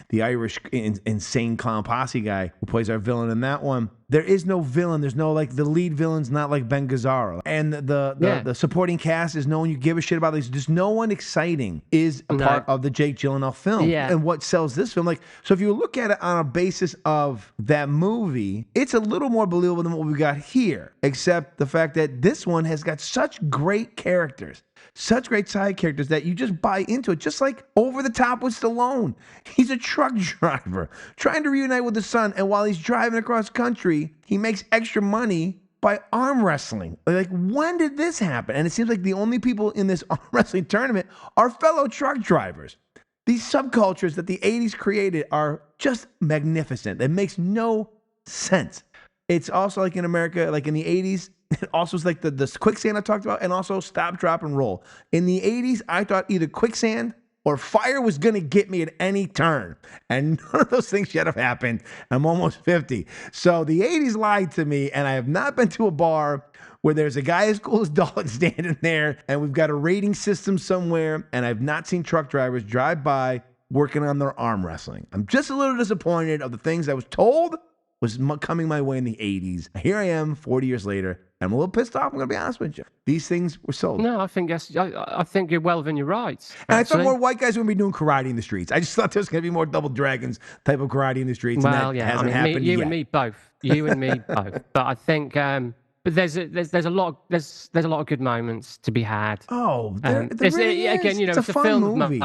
the Irish insane clown posse guy who plays our villain in that one, there is no villain. There's no, like, the lead villain's not like Ben Gazzara. And the supporting cast is no one you give a shit about. There's just no one exciting is a part of the Jake Gyllenhaal film. Yeah. And what sells this film, like, so if you look at it on a basis of that movie, it's a little more believable than what we got here, except the fact that this one has got such great characters. Such great side characters that you just buy into it, just like Over the Top with Stallone. He's a truck driver trying to reunite with his son, and while he's driving across country, he makes extra money by arm wrestling. Like, when did this happen? And it seems like the only people in this arm wrestling tournament are fellow truck drivers. These subcultures that the 80s created are just magnificent. It makes no sense. It's also like in America, like in the 80s, it also was like the quicksand I talked about, and also stop, drop, and roll. In the 80s, I thought either quicksand or fire was going to get me at any turn. And none of those things yet have happened. I'm almost 50. So the 80s lied to me, and I have not been to a bar where there's a guy as cool as Dog standing there, and we've got a rating system somewhere, and I've not seen truck drivers drive by working on their arm wrestling. I'm just a little disappointed of the things I was told was coming my way in the 80s. Here I am 40 years later, and I'm a little pissed off. I'm going to be honest with you. These things were sold. No, I think you're well within your rights. And I thought more white guys would be doing karate in the streets. I just thought there was going to be more Double Dragons type of karate in the streets. Well, and that hasn't happened you yet. and me both. You and me both. But I think, but there's a lot of good moments to be had. Oh, there really is. Again, you know, it's a fun film movie.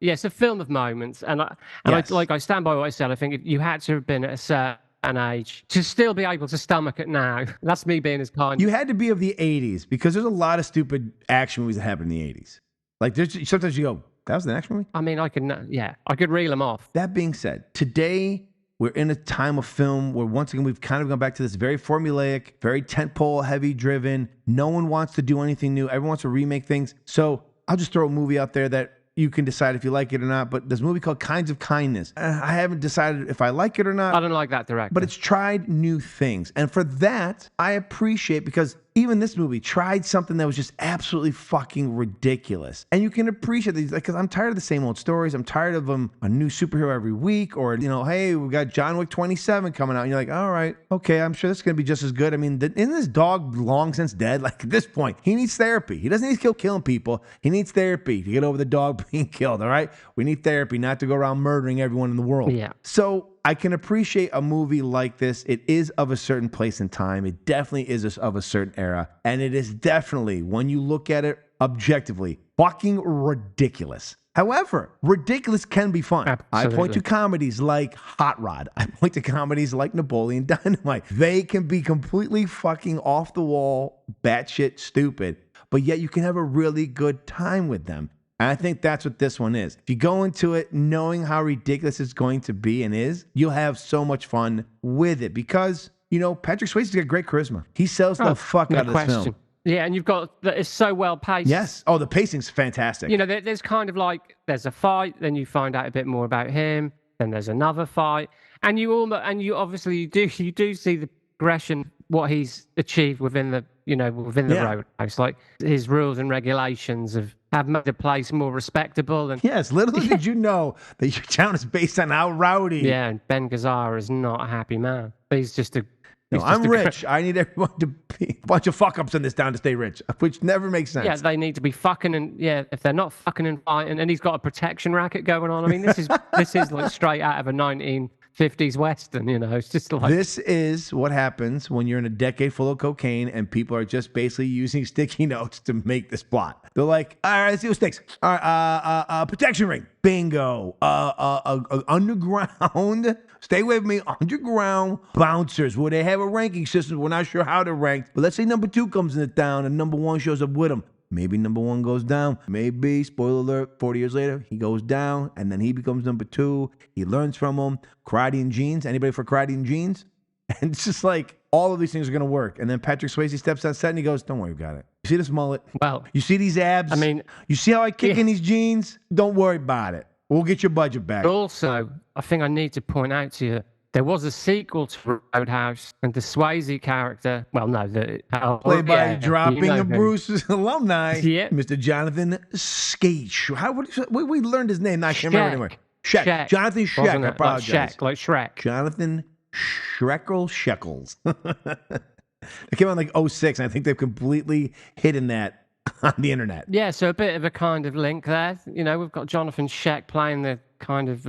It's a film of moments, and I stand by what I said. I think you had to have been at a certain age to still be able to stomach it now. That's me being as kind. You had to be of the 80s because there's a lot of stupid action movies that happened in the 80s. Like sometimes you go, that was an action movie? I mean, I could reel them off. That being said, today we're in a time of film where once again we've kind of gone back to this very formulaic, very tentpole heavy driven. No one wants to do anything new. Everyone wants to remake things. So I'll just throw a movie out there that you can decide if you like it or not, but there's a movie called Kinds of Kindness. I haven't decided if I like it or not. I don't like that director. But it's tried new things. And for that, I appreciate, because even this movie tried something that was just absolutely fucking ridiculous. And you can appreciate these, because I'm tired of the same old stories. I'm tired of a new superhero every week, or, you know, hey, we got John Wick 27 coming out. And you're like, all right, okay, I'm sure this is going to be just as good. I mean, isn't this dog long since dead? Like, at this point, he needs therapy. He doesn't need to killing people. He needs therapy to get over the dog being killed, all right? We need therapy, not to go around murdering everyone in the world. Yeah. So I can appreciate a movie like this. It is of a certain place and time. It definitely is of a certain era. And it is definitely, when you look at it objectively, fucking ridiculous. However, ridiculous can be fun. Absolutely. I point to comedies like Hot Rod. I point to comedies like Napoleon Dynamite. They can be completely fucking off the wall, batshit stupid, but yet you can have a really good time with them. And I think that's what this one is. If you go into it knowing how ridiculous it's going to be and is, you'll have so much fun with it because, you know, Patrick Swayze's got great charisma. He sells the fuck out of this film. Yeah, and you've got it's so well paced. Yes. Oh, the pacing's fantastic. You know, there's kind of like there's a fight, then you find out a bit more about him, then there's another fight, and you obviously you do see the progression, what he's achieved within the Roadhouse, like his rules and regulations have made the place more respectable. And yes, little did you know that your town is based on how rowdy. Yeah, and Ben Gazzara is not a happy man. He's just a. I'm rich. I need everyone to be a bunch of fuck ups in this town to stay rich, which never makes sense. Yeah, they need to be fucking and if they're not fucking and fighting, and he's got a protection racket going on. I mean, this is like straight out of a 1950s western. You know, it's just like this is what happens when you're in a decade full of cocaine and people are just basically using sticky notes to make this plot. They're like, all right, let's see what sticks. All right, protection ring, bingo. Underground. Stay with me. Underground bouncers, where they have a ranking system. We're not sure how they're ranked. But let's say number 2 comes in the town and number 1 shows up with them. Maybe number 1 goes down. Maybe, spoiler alert, 40 years later, he goes down and then he becomes number 2. He learns from him. Karate and jeans. Anybody for karate and jeans? And it's just like all of these things are going to work. And then Patrick Swayze steps on set and he goes, don't worry, we got it. You see this mullet? Well, you see these abs? I mean, you see how I kick in these jeans? Don't worry about it. We'll get your budget back. Also, I think I need to point out to you, there was a sequel to Roadhouse, and the Swayze character, played by dropping of Bruce's alumni, Mr. Jonathan Skate. We learned his name. I can't remember anywhere. Sheck. Jonathan Sheck. I apologize. Like Shrek. Jonathan Shekels. It came out in like 06, and I think they've completely hidden that on the internet. Yeah, so a bit of a kind of link there. You know, we've got Jonathan Sheck playing the kind of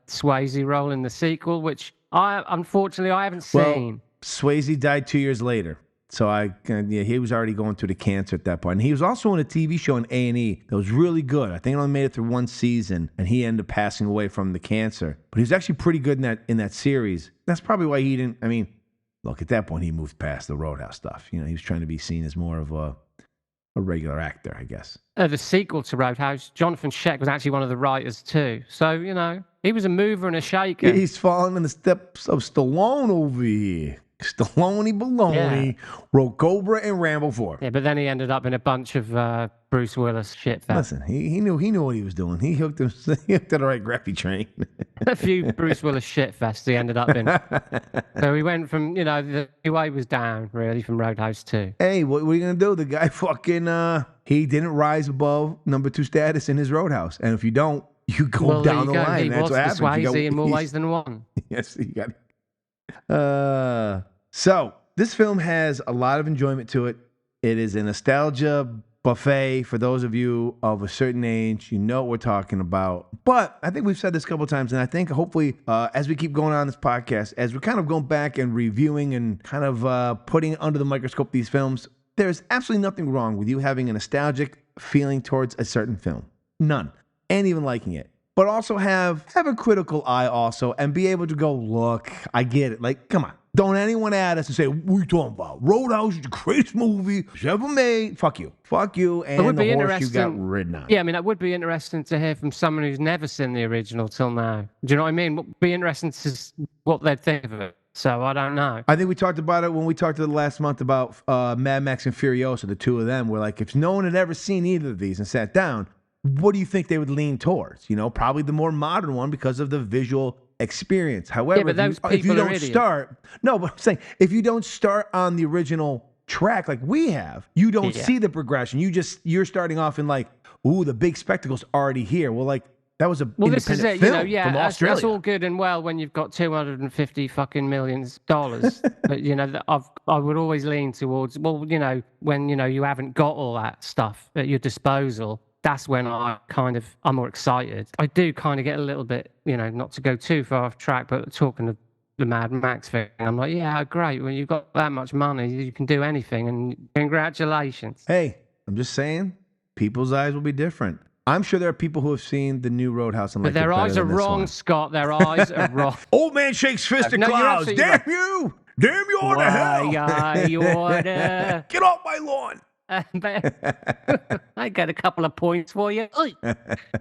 Swayze role in the sequel, which unfortunately I haven't seen. Well, Swayze died 2 years later. So he was already going through the cancer at that point. And he was also in a TV show on A&E that was really good. I think it only made it through 1 season, and he ended up passing away from the cancer. But he was actually pretty good in that series. That's probably why he didn't. I mean, look, at that point he moved past the Roadhouse stuff. You know, he was trying to be seen as more of a regular actor, I guess. The sequel to Roadhouse, Jonathan Sheck was actually one of the writers too. So, you know, he was a mover and a shaker. He's following in the steps of Stallone over here. Stallone Baloney wrote Cobra and Rambo 4. Yeah, but then he ended up in a bunch of Bruce Willis shit. Listen, he knew what he was doing. He hooked him to the right grappy train. A few Bruce Willis shit fests he ended up in. So he went from, you know, the way was down, really, from Roadhouse 2. Hey, what are you going to do? The guy fucking, he didn't rise above number 2 status in his Roadhouse. And if you don't, you go down the line. He That's was what happens. Swayze in more ways than one. Yes, you got it. So this film has a lot of enjoyment to it. It is a nostalgia buffet for those of you of a certain age. You know what we're talking about. But I think we've said this a couple of times, and I think hopefully as we keep going on this podcast, as we're kind of going back and reviewing and kind of putting under the microscope these films, there's absolutely nothing wrong with you having a nostalgic feeling towards a certain film. None. And even liking it. But also have a critical eye also and be able to go, look, I get it. Like, come on. Don't anyone add us and say, what are you talking about? Roadhouse is the greatest movie ever made. Fuck you. Fuck you and the horse you got ridden on. Yeah, I mean, that would be interesting to hear from someone who's never seen the original till now. Do you know what I mean? It would be interesting to see what they'd think of it. So I don't know. I think we talked about it when we talked last month about Mad Max and Furiosa, the two of them. We're like, if no one had ever seen either of these and sat down, what do you think they would lean towards? You know, probably the more modern one because of the visual experience. However, if you don't start, no, but I'm saying if you don't start on the original track like we have, you don't see the progression. You're starting off in like, ooh, the big spectacle's already here. Well, like that was a independent film from Australia. That's all good and well when you've got $250 fucking million. But you know, I would always lean towards, well, you know, when you know you haven't got all that stuff at your disposal. That's when I'm more excited. I do kind of get a little bit, you know, not to go too far off track, but talking of the Mad Max thing, I'm like, yeah, great. When you've got that much money, you can do anything, and congratulations. Hey, I'm just saying, people's eyes will be different. I'm sure there are people who have seen the new Roadhouse and like it better than this one. Their eyes are wrong, Scott. Their eyes are wrong. Old man shakes fist at clouds. Damn you! Damn you order hell! You order. Get off my lawn! But I get a couple of points for you.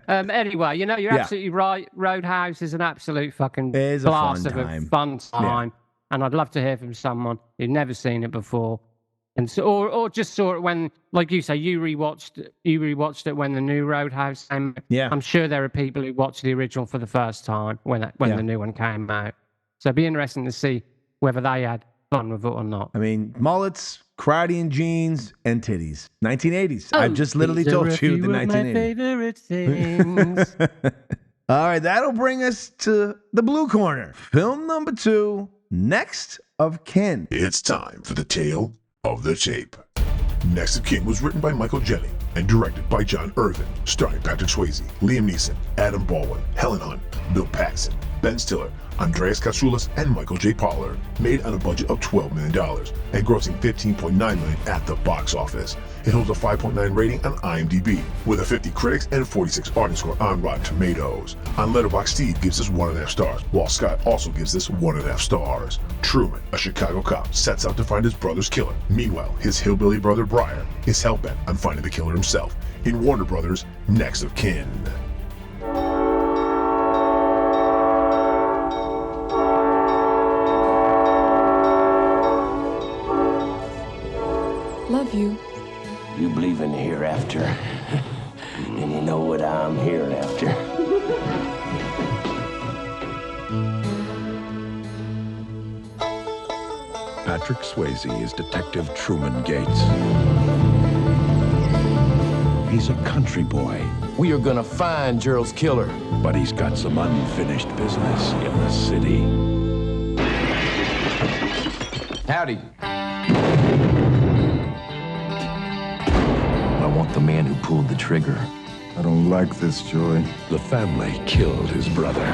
Anyway, you're absolutely right. Roadhouse is an absolute fucking It's a blast fun of time. a fun time. And I'd love to hear from someone who'd never seen it before. And so, or just saw it when, like you say, you rewatched it when the new Roadhouse came. Yeah. I'm sure there are people who watched the original for the first time when the new one came out. So it'd be interesting to see whether they had fun with it or not. I mean, mullets, karate and jeans, and titties. 1980s. I just literally told you the 1980s. My favorite things. All right, that'll bring us to the blue corner. Film number 2, Next of Kin. It's time for the tale of the tape. Next of Kin was written by Michael Jennings and directed by John Irvin, starring Patrick Swayze, Liam Neeson, Adam Baldwin, Helen Hunt, Bill Paxton, Ben Stiller, Andreas Katsoulis, and Michael J. Pollard. Made on a budget of $12 million and grossing $15.9 million at the box office. It holds a 5.9 rating on IMDb, with a 50 critics and 46 audience score on Rotten Tomatoes. On Letterboxd, Steve gives this 1.5 stars, while Scott also gives this 1.5 stars. Truman, a Chicago cop, sets out to find his brother's killer. Meanwhile, his hillbilly brother Brian is hell-bent on finding the killer himself in Warner Brothers' Next of Kin. Love you. You believe in the hereafter, and you know what I'm here after. Patrick Swayze is Detective Truman Gates. He's a country boy. We are gonna find Gerald's killer. But he's got some unfinished business in the city. Howdy. I want the man who pulled the trigger. I don't like this, Joey. The family killed his brother.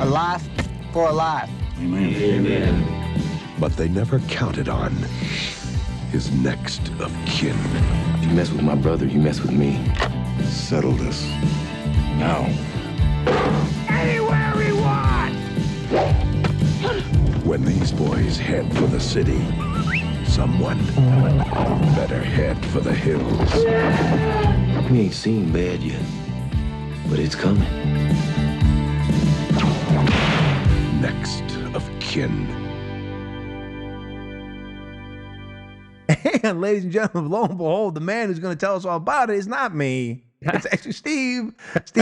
A life for a life. Amen. Amen. But they never counted on his next of kin. If you mess with my brother, you mess with me. Settle this. Now. Anywhere we want! When these boys head for the city, someone better head for the hills. We ain't seen bad yet, but it's coming. Next of kin. And ladies and gentlemen, lo and behold, the man who's going to tell us all about it is not me. It's actually Steve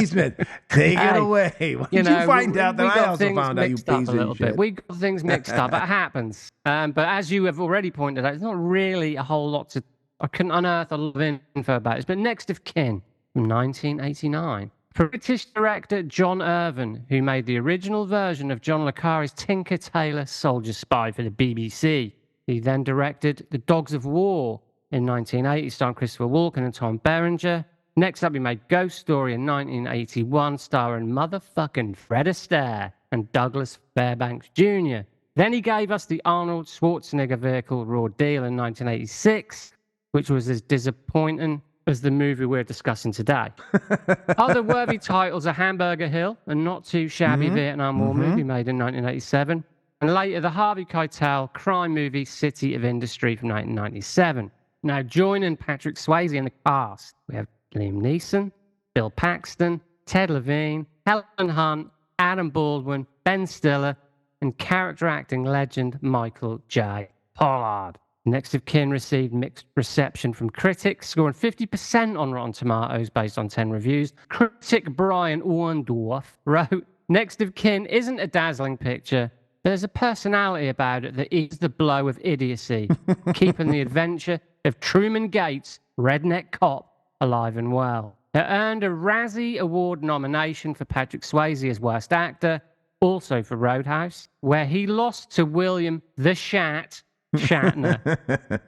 Smith. Take it away. Why did you find out that I also found out, you piece of shit? We got things mixed up. It happens. But as you have already pointed out, it's not really a whole lot to... I couldn't unearth a lot of info about this. But Next of Kin from 1989. British director John Irvin, who made the original version of John le Carre's Tinker Tailor Soldier Spy for the BBC. He then directed The Dogs of War in 1980, starring Christopher Walken and Tom Berenger. Next up, he made Ghost Story in 1981, starring motherfucking Fred Astaire and Douglas Fairbanks Jr. Then he gave us the Arnold Schwarzenegger vehicle Raw Deal in 1986, which was as disappointing as the movie we're discussing today. Other worthy titles are Hamburger Hill, a not too shabby Vietnam War movie made in 1987, and later the Harvey Keitel crime movie City of Industry from 1997. Now, joining Patrick Swayze in the cast, we have Liam Neeson, Bill Paxton, Ted Levine, Helen Hunt, Adam Baldwin, Ben Stiller, and character acting legend Michael J. Pollard. Next of Kin received mixed reception from critics, scoring 50% on Rotten Tomatoes based on 10 reviews. Critic Brian Orndorff wrote, Next of Kin isn't a dazzling picture, but there's a personality about it that is the blow of idiocy, keeping the adventure of Truman Gates, redneck cop, alive and well. It earned a Razzie Award nomination for Patrick Swayze as Worst Actor, also for Roadhouse, where he lost to William the Shatner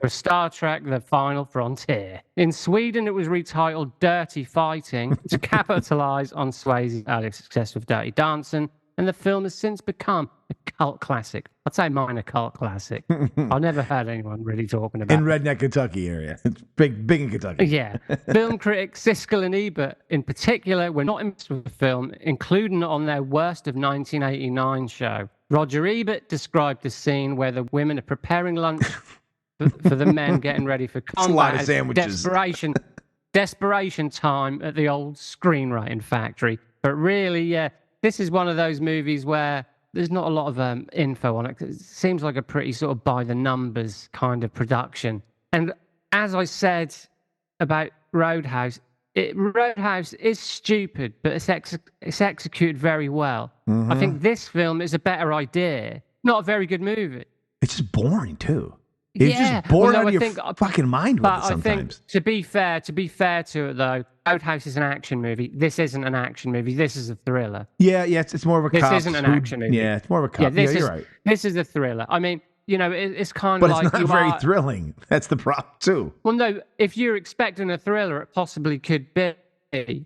for Star Trek The Final Frontier. In Sweden, it was retitled Dirty Fighting to capitalize on Swayze's early success with Dirty Dancing, and the film has since become a cult classic. I'd say minor cult classic. I've never heard anyone really talking about in redneck Kentucky area. It's big in Kentucky. Yeah. Film critics Siskel and Ebert, in particular, were not impressed with the film, including it on their Worst of 1989 show. Roger Ebert described the scene where the women are preparing lunch for the men getting ready for combat. a lot of sandwiches. Desperation time at the old screenwriting factory. But really, yeah, this is one of those movies where there's not a lot of info on it. It seems like a pretty sort of by the numbers kind of production. And as I said about Roadhouse, Roadhouse is stupid, but it's executed very well. I think this film is a better idea. Not a very good movie. It's just boring too. It's just bored out of your fucking mind with it sometimes. I think, to be fair to it though, Roadhouse is an action movie. This isn't an action movie. This is a thriller. Yeah, it's more of a. This isn't an action movie. Yeah, it's more of a cop. Yeah, you're right. This is a thriller. I mean, you know, it's kind but of like. But it's not very thrilling. That's the problem too. Well, no, if you're expecting a thriller, it possibly could be.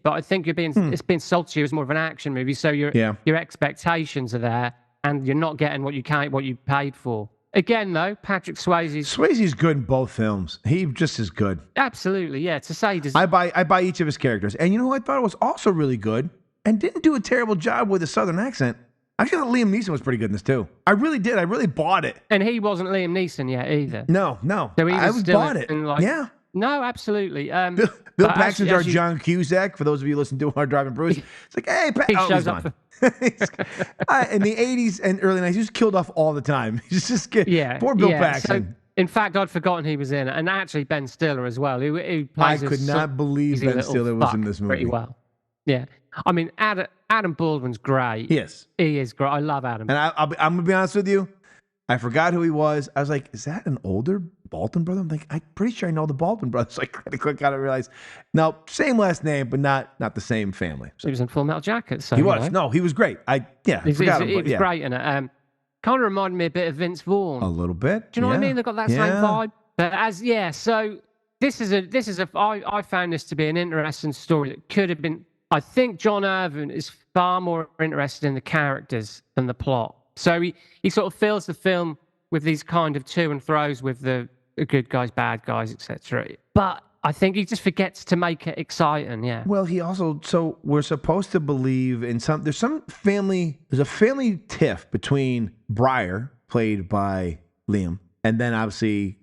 But I think it's been sold to you as more of an action movie, so your expectations are there, and you're not getting what you paid for. Again, though, Patrick Swayze's good in both films. He just is good. Absolutely, yeah. To say, I buy each of his characters, and you know who I thought was also really good and didn't do a terrible job with a Southern accent. I thought Liam Neeson was pretty good in this too. I really did. I really bought it. And he wasn't Liam Neeson yet either. No. So I bought it. Yeah. No, absolutely. Bill Paxton's our John Cusack. For those of you listening to our Driving Bruce, it's like, hey, he shows up. In the 80s and early 90s, he was killed off all the time. He's just poor Bill Paxton. So, in fact, I'd forgotten he was in it, and actually Ben Stiller as well. Who plays I could not believe Ben Stiller was in this movie. Pretty well. Yeah, I mean Adam Baldwin's great. Yes, he is great. I love Adam. And I'm gonna be honest with you, I forgot who he was. I was like, is that an older Baldwin brother? I'm like, I'm pretty sure I know the Baldwin brothers. I quick got to realize, no, same last name, but not the same family. So he was in Full Metal Jacket. So he was. No, he was great. He was great in it. Kind of reminded me a bit of Vince Vaughn. A little bit. Do you know what I mean? They've got that same vibe. But so this is I found this to be an interesting story that could have been. I think John Irvin is far more interested in the characters than the plot. So he sort of fills the film with these kind of to and throws with the good guys, bad guys, etc. But I think he just forgets to make it exciting. Yeah. Well, so we're supposed to believe in there's a family tiff between Briar, played by Liam, and then obviously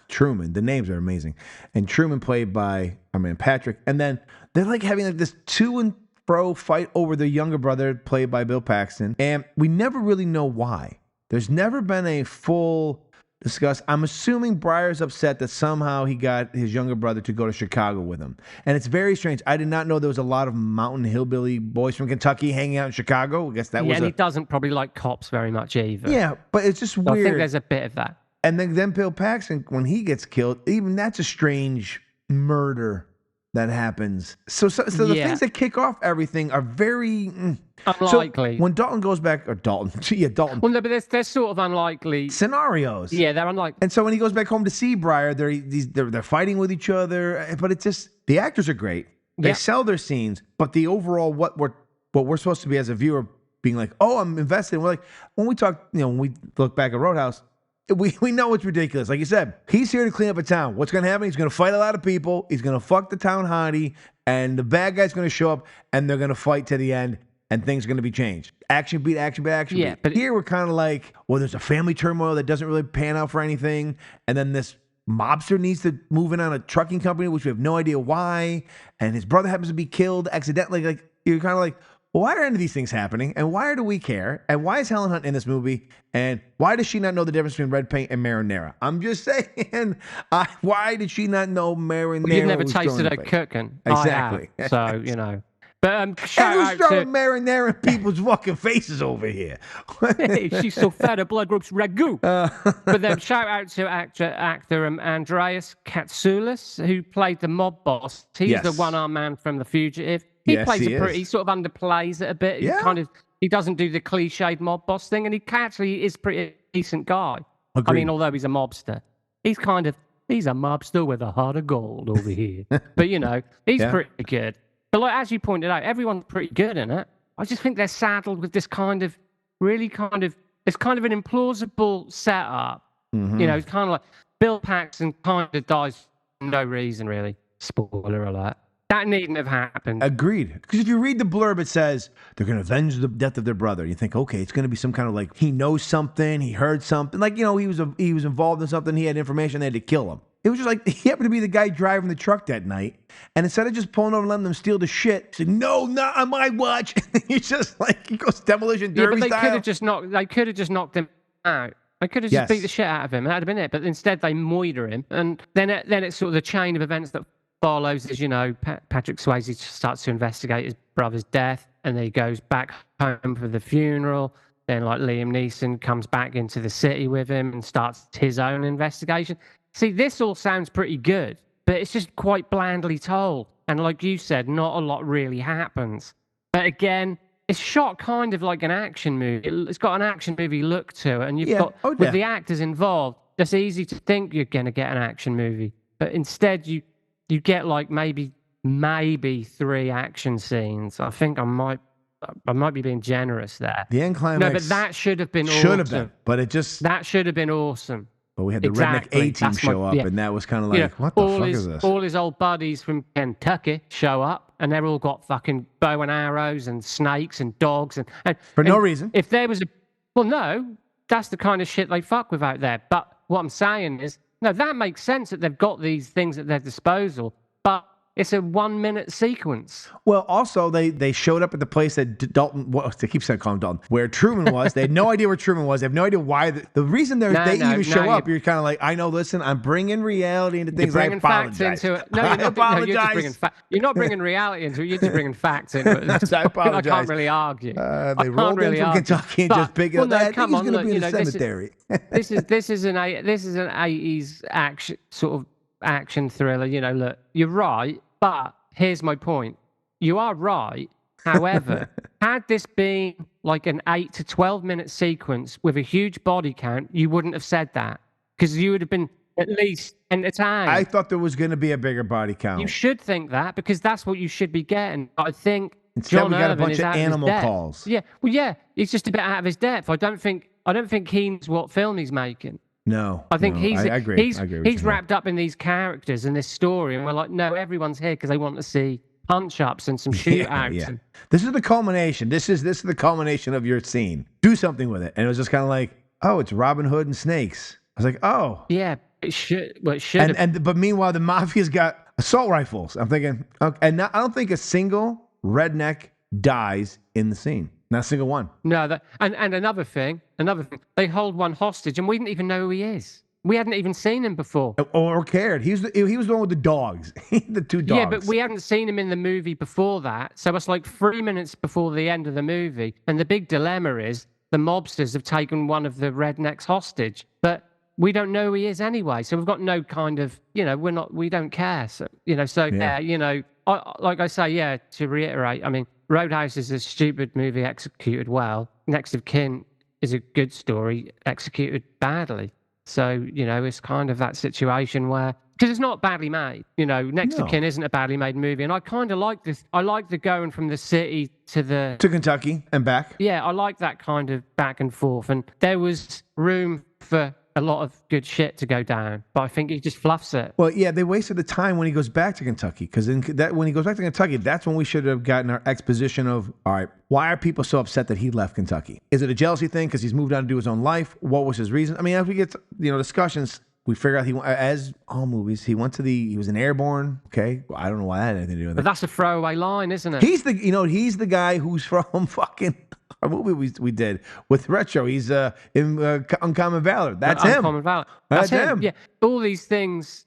Truman. The names are amazing, and Truman, played by Patrick, and then they're like having like this to and fro fight over the younger brother, played by Bill Paxton, and we never really know why. There's never been a full discuss. I'm assuming Briar's upset that somehow he got his younger brother to go to Chicago with him, and it's very strange. I did not know there was a lot of mountain hillbilly boys from Kentucky hanging out in Chicago. I guess that was. And he doesn't probably like cops very much either. Yeah, but it's just weird. I think there's a bit of that. And then Bill Paxton, when he gets killed, even that's a strange murder that happens. So the things that kick off everything are very unlikely. So when Dalton goes back, or Dalton. Well, no, but they're sort of unlikely scenarios. Yeah, they're unlikely. And so when he goes back home to see Briar, they're fighting with each other. But it's just the actors are great. They sell their scenes, but the overall what we're supposed to be as a viewer being like, oh, I'm invested. We're like, when we talk, when we look back at Roadhouse. We know it's ridiculous. Like you said, he's here to clean up a town. What's going to happen? He's going to fight a lot of people. He's going to fuck the town hottie, and the bad guy's going to show up, and they're going to fight to the end, and things are going to be changed. Action beat, action beat, action beat. But here we're kind of like, well, there's a family turmoil that doesn't really pan out for anything, and then this mobster needs to move in on a trucking company, which we have no idea why, and his brother happens to be killed accidentally. Like, you're kind of like, why are any of these things happening? And why do we care? And why is Helen Hunt in this movie? And why does she not know the difference between red paint and marinara? I'm just saying, why did she not know marinara? Well, you've never tasted her cooking. Exactly. I have, so, But shout out to marinara in people's fucking faces over here. She's so fat, her blood group's ragu. But then shout out to actor Andreas Katsoulis, who played the mob boss. He's the one-armed man from The Fugitive. He sort of underplays it a bit. Yeah. He doesn't do the cliched mob boss thing, and he actually is pretty decent guy. Agreed. I mean, although he's a mobster, he's a mobster with a heart of gold over here. But he's pretty good. But as you pointed out, everyone's pretty good in it. I just think they're saddled with this it's kind of an implausible setup. Mm-hmm. It's kind of like Bill Paxton kind of dies for no reason, really. Spoiler alert. That needn't have happened. Agreed. Because if you read the blurb, it says they're going to avenge the death of their brother. You think, okay, it's going to be some kind of like he knows something, he heard something, like he was involved in something, he had information, they had to kill him. It was just like he happened to be the guy driving the truck that night, and instead of just pulling over and letting them steal the shit, he said, "No, not on my watch." He's just like he goes demolition derby but style. They could have just knocked him out. They could have just beat the shit out of him. That'd have been it. But instead, they moider him, and then it's sort of the chain of events that follows. As you know, Patrick Swayze starts to investigate his brother's death, and then he goes back home for the funeral. Then, like Liam Neeson comes back into the city with him and starts his own investigation. See, this all sounds pretty good, but it's just quite blandly told. And like you said, not a lot really happens. But again, it's shot kind of like an action movie. It's got an action movie look to it. And you've got, with the actors involved, it's easy to think you're going to get an action movie. But instead, you get like maybe 3 action scenes. I think I might be being generous there. The end climax. No, but that should have been awesome. Should have been, but it just... That should have been awesome. But we had the Redneck A-Team show up, and that was kind of like, what the fuck is this? All his old buddies from Kentucky show up, and they're all got fucking bow and arrows and snakes and dogs. And For no reason. If there was well, no, that's the kind of shit they fuck with out there. But what I'm saying is, no, that makes sense that they've got these things at their disposal, but it's a 1-minute sequence. Well, also, they showed up at the place that Dalton, they keep saying call him Dalton, where Truman was. They had no idea where Truman was. They have no idea why. The reason they even show up, you're kind of like, I know, listen, I'm bringing reality into things. You're bringing facts into it. No, you're not, you're not bringing reality into it. You're just bringing facts into it. I apologize. I can't really argue. They rolled in from Kentucky and just picked it up. I think he's going to be in the cemetery. This is an 80s action sort of action thriller. Look, you're right, but here's my point. You are right. However, had this been like an 8 to 12 minute sequence with a huge body count, you wouldn't have said that because you would have been at least entertained. I thought there was going to be a bigger body count. You should think that because that's what you should be getting. I think instead John we got Irvin a bunch of animal calls. Yeah, well, yeah, he's just a bit out of his depth. I don't think he knows what film he's making. No, I think I agree. He's wrapped up in these characters and this story, and we're like, no, everyone's here because they want to see punch-ups and some shootouts. Yeah. This is the culmination. This is the culmination of your scene. Do something with it, and it was just kind of like, oh, it's Robin Hood and snakes. I was like, oh, yeah, it should. Well, it should. But meanwhile, the mafia's got assault rifles. I'm thinking, okay, and I don't think a single redneck dies in the scene. Not a single one. No, and another thing, they hold one hostage, and we didn't even know who he is. We hadn't even seen him before. Or cared. He was the one with the dogs, the 2 dogs. Yeah, but we hadn't seen him in the movie before that. So it's like 3 minutes before the end of the movie. And the big dilemma is the mobsters have taken one of the rednecks hostage. But we don't know who he is anyway. So we've got no kind of, we don't care. So, like I say, to reiterate, I mean, Roadhouse is a stupid movie executed well. Next of Kin is a good story executed badly. So, it's kind of that situation where, because it's not badly made, Next of Kin isn't a badly made movie. And I kind of like this. I like the going from the city to Kentucky and back. Yeah, I like that kind of back and forth. And there was room for a lot of good shit to go down, but I think he just fluffs it. Well, yeah, they wasted the time when he goes back to Kentucky, because when he goes back to Kentucky, that's when we should have gotten our exposition of, all right, why are people so upset that he left Kentucky? Is it a jealousy thing because he's moved on to do his own life? What was his reason? I mean, as we get to, discussions, we figure out as all movies, he was an airborne. Okay, well, I don't know why that had anything to do with it. But that's a throwaway line, isn't it? He's the guy who's from fucking a movie we did with Retro. He's in Uncommon Valor. That's him. Uncommon Valor. That's him. Yeah, all these things.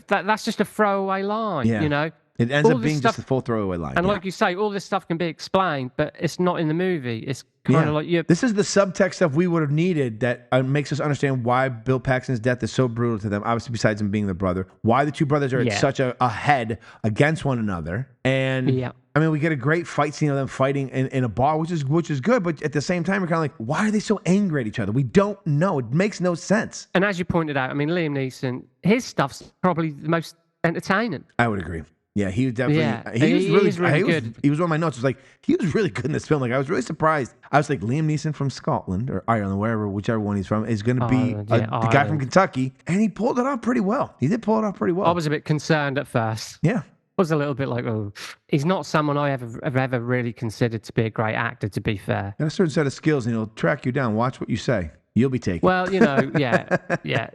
That's just a throwaway line. Yeah. It ends up being just a full throwaway line. And like you say, all this stuff can be explained, but it's not in the movie. It's kind of like this is the subtext stuff we would have needed that makes us understand why Bill Paxton's death is so brutal to them. Obviously, besides him being the brother, why the 2 brothers are at such a head against one another. And I mean, we get a great fight scene of them fighting in a bar, which is good. But at the same time, we're kind of like, why are they so angry at each other? We don't know. It makes no sense. And as you pointed out, I mean, Liam Neeson, his stuff's probably the most entertaining. I would agree. Yeah, he was definitely. He was really good. He was one of my notes. It was like he was really good in this film. Like I was really surprised. I was like, Liam Neeson from Scotland or Ireland, whichever one he's from, is going to be the guy from Kentucky, and he pulled it off pretty well. He did pull it off pretty well. I was a bit concerned at first. Yeah. Was a little bit like, oh, he's not someone I have ever really considered to be a great actor, to be fair. Got a certain set of skills, and he'll track you down. Watch what you say. You'll be taken. Well, yeah,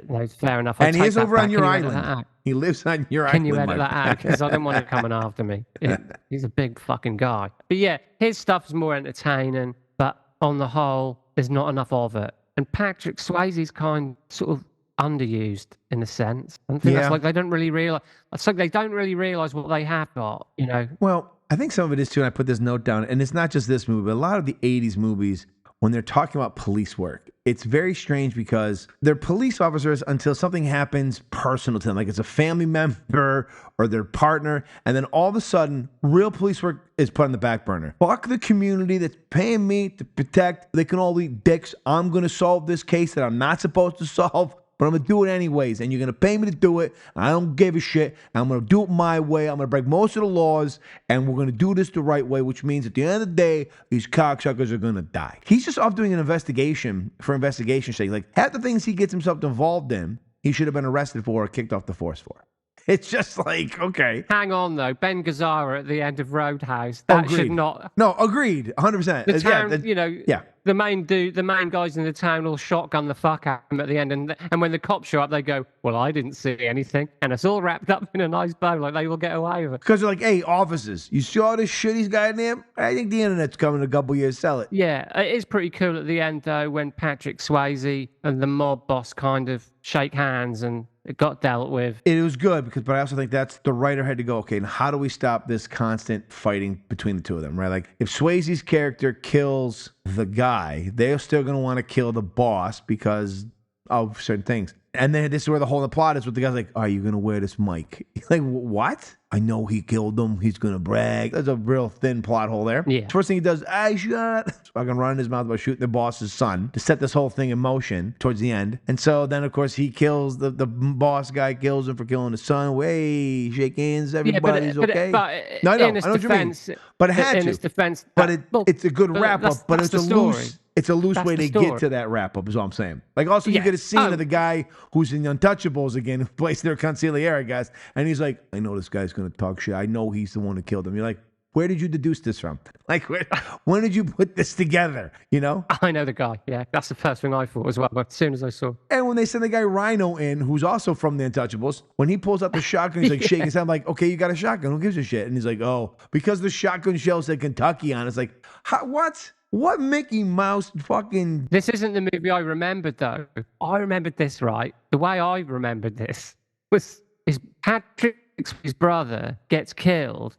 no, fair enough. And he is over on your island. He lives on your island. Can you edit that out? Because I don't want him coming after me. He's a big fucking guy. But yeah, his stuff is more entertaining, but on the whole, there's not enough of it. And Patrick Swayze's sort of underused in a sense. I think that's like they don't really realize. It's like they don't really realize what they have got. Well, I think some of it is too. And I put this note down, and it's not just this movie, but a lot of the '80s movies, when they're talking about police work, it's very strange because they're police officers until something happens personal to them, like it's a family member or their partner, and then all of a sudden, real police work is put on the back burner. Fuck the community that's paying me to protect. They can all eat dicks. I'm going to solve this case that I'm not supposed to solve, but I'm going to do it anyways, and you're going to pay me to do it. I don't give a shit. I'm going to do it my way. I'm going to break most of the laws, and we're going to do this the right way, which means at the end of the day, these cocksuckers are going to die. He's just off doing an investigation for investigation's sake. Like, half the things he gets himself involved in, he should have been arrested for or kicked off the force for. It's just like, okay. Hang on, though. Ben Gazzara at the end of Roadhouse. That should not... No, agreed. 100%. The town, the main guys in the town will shotgun the fuck out of him at the end. And when the cops show up, they go, well, I didn't see anything. And it's all wrapped up in a nice bow. Like, they will get away with it. Because they're like, hey, officers, you saw this shit he's got in there? I think the internet's coming in a couple years. Sell it. Yeah, it is pretty cool at the end, though, when Patrick Swayze and the mob boss kind of shake hands and it got dealt with. It was good, but I also think that's the writer had to go, okay, and how do we stop this constant fighting between the two of them, right? Like, if Swayze's character kills the guy, they're still going to want to kill the boss because of certain things. And then this is where the whole plot is with the guy's like, are you going to wear this mic? Like, what? I know he killed him. He's going to brag. There's a real thin plot hole there. Yeah. First thing he does, I shot. Fucking run in his mouth about shooting the boss's son to set this whole thing in motion towards the end. And so then, of course, he kills the boss guy, kills him for killing his son. Way, shake hands, everybody's okay. No, I know what you mean. But it had to. In his defense. But it's a good wrap-up, but it's a loose... It's a loose way to get to that wrap-up is all I'm saying. Like, also, you get a scene of the guy who's in Untouchables again, who plays their consigliere, guys, and he's like, I know this guy's going to talk shit. I know he's the one who killed him. You're like, where did you deduce this from? Like, when did you put this together, you know? I know the guy, yeah. That's the first thing I thought as well, as soon as I saw. And when they send the guy Rhino in, who's also from the Untouchables, when he pulls out the shotgun, he's like shaking his head. I'm like, okay, you got a shotgun. Who gives a shit? And he's like, oh, because the shotgun shell said Kentucky on it. It's like, what? What Mickey Mouse fucking... This isn't the movie I remembered, though. I remembered this, right? The way I remembered this was Patrick's brother gets killed,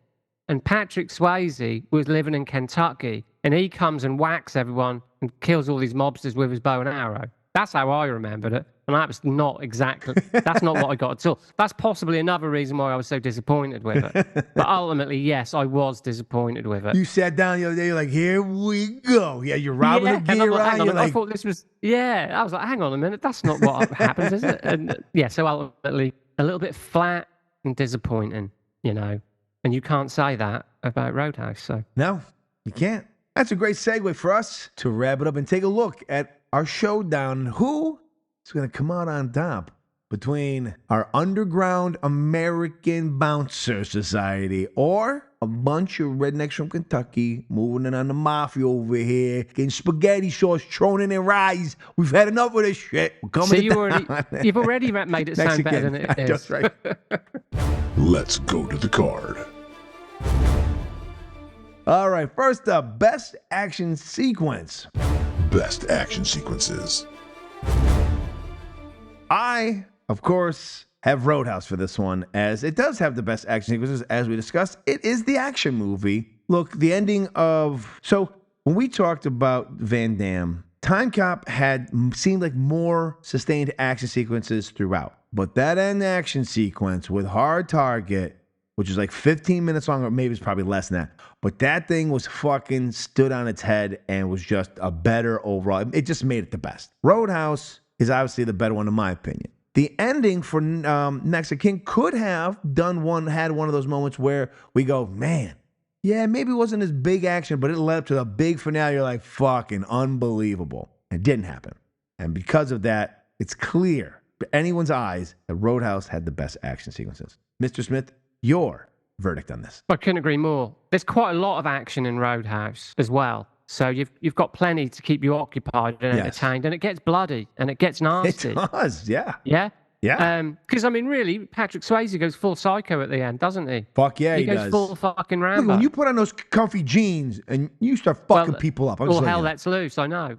and Patrick Swayze was living in Kentucky, and he comes and whacks everyone and kills all these mobsters with his bow and arrow. That's how I remembered it. And that was not exactly... That's not what I got at all. That's possibly another reason why I was so disappointed with it. But ultimately, yes, I was disappointed with it. You sat down the other day, you're like, here we go. Yeah, you're robbing a gear like, on. I thought this was... Yeah, I was like, hang on a minute. That's not what happens, is it? And yeah, so ultimately, a little bit flat and disappointing, you know. And you can't say that about Roadhouse, so... No, you can't. That's a great segue for us to wrap it up and take a look at our showdown. Who is going to come out on top between our underground American bouncer society or a bunch of rednecks from Kentucky moving in on the mafia over here, getting spaghetti sauce thrown in their eyes. We've had enough of this shit. We're coming you've already made it sound better than it is. That's right. Let's go to the card. All right, first up, best action sequence. Best action sequences. I, of course, have Roadhouse for this one, as it does have the best action sequences, as we discussed. It is the action movie. Look, the ending of... So, when we talked about Van Damme, Time Cop seemed like more sustained action sequences throughout. But that end action sequence with Hard Target, which is like 15 minutes long, or maybe it's probably less than that. But that thing was fucking stood on its head and was just a better overall. It just made it the best. Roadhouse is obviously the better one in my opinion. The ending for Next of King could have had one of those moments where we go, man, yeah, maybe it wasn't as big action, but it led up to the big finale. You're like, fucking unbelievable. It didn't happen. And because of that, it's clear to anyone's eyes that Roadhouse had the best action sequences. Mr. Smith, your verdict on this. I couldn't agree more. There's quite a lot of action in Roadhouse as well. So you've got plenty to keep you occupied and entertained, and it gets bloody and it gets nasty. It does, yeah. Yeah? Yeah. Because, I mean, really, Patrick Swayze goes full psycho at the end, doesn't he? Fuck yeah, he goes does. full fucking Rambo. Look, when you put on those comfy jeans and you start fucking people up. All hell lets loose, I know.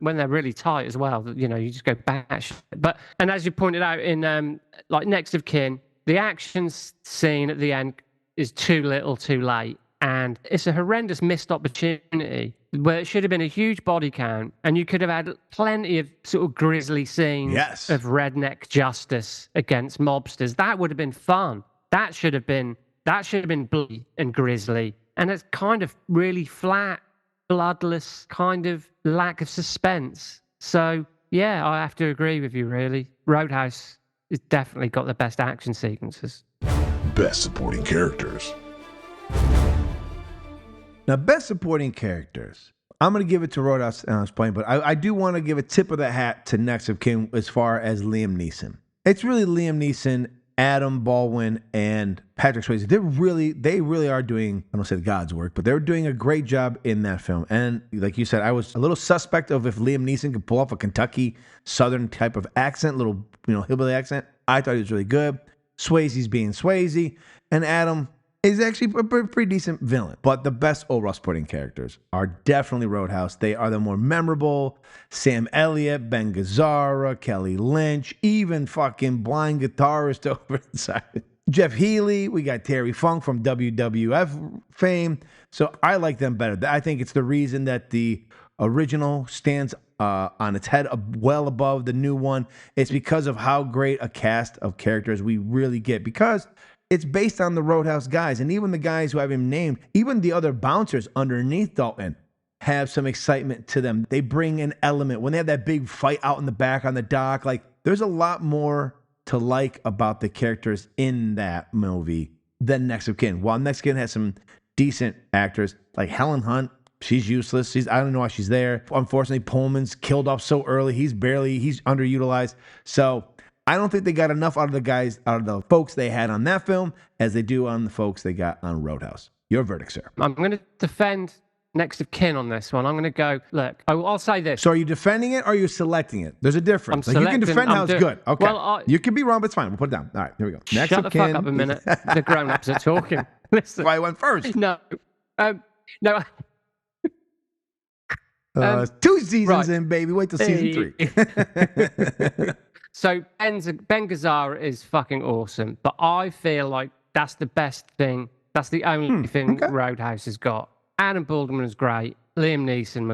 When they're really tight as well, you know, you just go bash. But, and as you pointed out in, like, Next of Kin, the action scene at the end is too little, too late. And it's a horrendous missed opportunity where it should have been a huge body count and you could have had plenty of sort of grisly scenes of redneck justice against mobsters. That would have been fun. That should have been bloody and grisly. And it's kind of really flat, bloodless, kind of lack of suspense. So, yeah, I have to agree with you, really. Roadhouse has definitely got the best action sequences. Best supporting characters. Now, best supporting characters. I'm going to give it to Roadhouse and I was playing, but I do want to give a tip of the hat to Next of Kin as far as Liam Neeson. It's really Liam Neeson, Adam Baldwin, and Patrick Swayze. They really are doing, I don't say God's work, but they're doing a great job in that film. And like you said, I was a little suspect of if Liam Neeson could pull off a Kentucky Southern type of accent, little, hillbilly accent. I thought he was really good. Swayze's being Swayze, and Adam is actually a pretty decent villain. But the best overall supporting characters are definitely Roadhouse. They are the more memorable. Sam Elliott, Ben Gazzara, Kelly Lynch, even fucking blind guitarist over inside. Jeff Healey, we got Terry Funk from WWF fame. So I like them better. I think it's the reason that the original stands on its head well above the new one. It's because of how great a cast of characters we really get. Because it's based on the Roadhouse guys. And even the guys who have him named, even the other bouncers underneath Dalton have some excitement to them. They bring an element. When they have that big fight out in the back on the dock, like there's a lot more to like about the characters in that movie than Next of Kin. While Next of Kin has some decent actors, like Helen Hunt, she's useless. I don't know why she's there. Unfortunately, Pullman's killed off so early. He's underutilized. So I don't think they got enough out of the folks they had on that film as they do on the folks they got on Roadhouse. Your verdict, sir. I'm going to defend Next of Kin on this one. I'm going to go, look, I'll say this. So are you defending it or are you selecting it? There's a difference. You can defend how it's good. Okay. Well, you can be wrong, but it's fine. We'll put it down. All right, here we go. Next shut of the Kin. fuck up a minute. The grown-ups are talking. Listen. Why I went first. No. No. 2 seasons in, baby. Wait till season 3. So Ben Gazzara is fucking awesome, but I feel like that's the best thing. That's the only thing Roadhouse has got. Adam Baldwin was great. Liam Neeson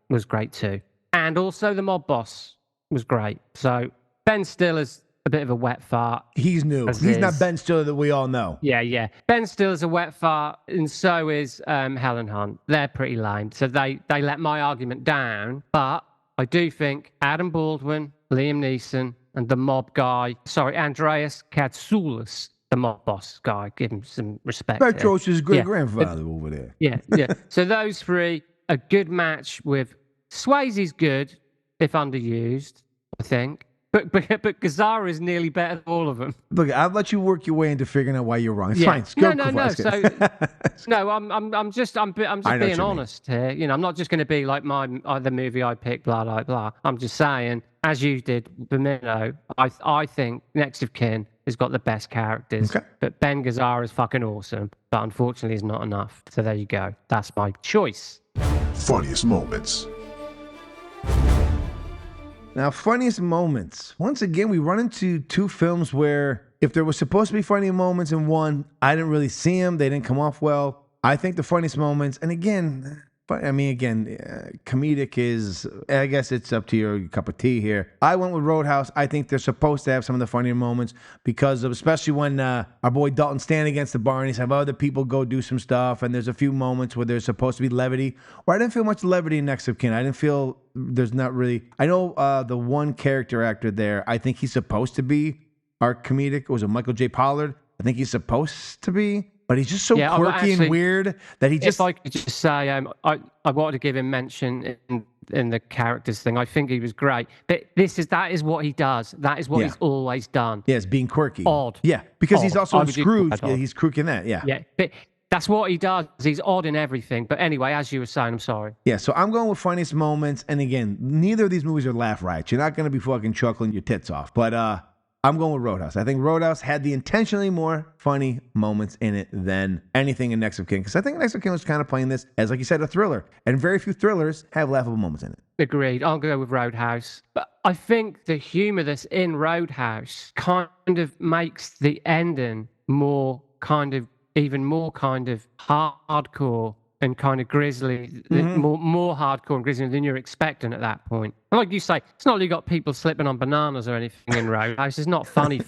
was great too. And also the mob boss was great. So Ben Stiller's a bit of a wet fart. He's new. He's not Ben Stiller that we all know. Yeah. Ben Stiller's a wet fart, and so is Helen Hunt. They're pretty lame. So they let my argument down. But I do think Adam Baldwin, Liam Neeson, and the mob guy, Andreas Katsoulis, the mob boss guy, give him some respect. Petros' great-grandfather over there. Yeah. So those three, a good match with Swayze's good, if underused, I think. But Gazzara is nearly better than all of them. Look, I'll let you work your way into figuring out why you're wrong. It's fine. No. So I'm just being honest here. I'm not just going to be like the movie I picked, blah blah blah. I'm just saying, as you did, Bamino, I think Next of Kin has got the best characters. Okay. But Ben Gazzara is fucking awesome, but unfortunately, is not enough. So there you go. That's my choice. Funniest moments. Now, funniest moments. Once again, we run into 2 films where if there was supposed to be funny moments in one, I didn't really see them. They didn't come off well. I think the funniest moments, and again, comedic is, I guess it's up to your cup of tea here. I went with Roadhouse. I think they're supposed to have some of the funnier moments because of, especially when our boy Dalton stand against the bar and he's have other people go do some stuff, and there's a few moments where there's supposed to be levity, where I didn't feel much levity in Next of Kin. I didn't feel there's not really. I know the one character actor there, I think he's supposed to be our comedic. It was a Michael J. Pollard. I think he's supposed to be. But he's just so quirky and weird that he just... If I could just say, I wanted to give him mention in in the characters thing. I think he was great. But that is what he does. That is what he's always done. Yes, being quirky. Odd. Yeah, because he's Odd. also I in would use Scrooge. that Yeah, odd. he's quirky in that. Yeah. Yeah, but that's what he does. He's odd in everything. But anyway, as you were saying, I'm sorry. Yeah, so I'm going with funniest moments. And again, neither of these movies are laugh rights. You're not going to be fucking chuckling your tits off. But I'm going with Roadhouse. I think Roadhouse had the intentionally more funny moments in it than anything in Next of Kin. Because I think Next of Kin was kind of playing this as, like you said, a thriller. And very few thrillers have laughable moments in it. Agreed. I'll go with Roadhouse. But I think the humor that's in Roadhouse kind of makes the ending even more hardcore and kind of grisly, more hardcore and grisly than you're expecting at that point. And like you say, it's not like you got people slipping on bananas or anything in Roadhouse. It's not funny,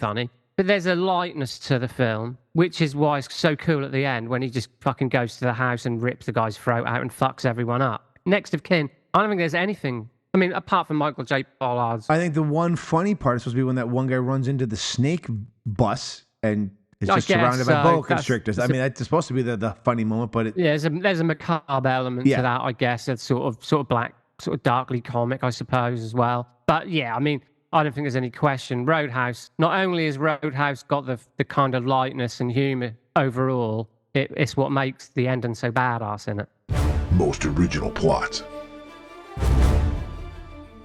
but there's a lightness to the film, which is why it's so cool at the end when he just fucking goes to the house and rips the guy's throat out and fucks everyone up. Next of Kin, I don't think there's anything. I mean, apart from Michael J. Pollard's. I think the one funny part is supposed to be when that one guy runs into the snake bus and is just surrounded by boa constrictors. I mean, that's supposed to be the funny moment, but there's a macabre element to that, I guess. It's sort of black, sort of darkly comic, I suppose, as well. But yeah, I mean, I don't think there's any question. Roadhouse, not only has Roadhouse got the kind of lightness and humor overall, it's what makes the ending so badass in it. Most original plots.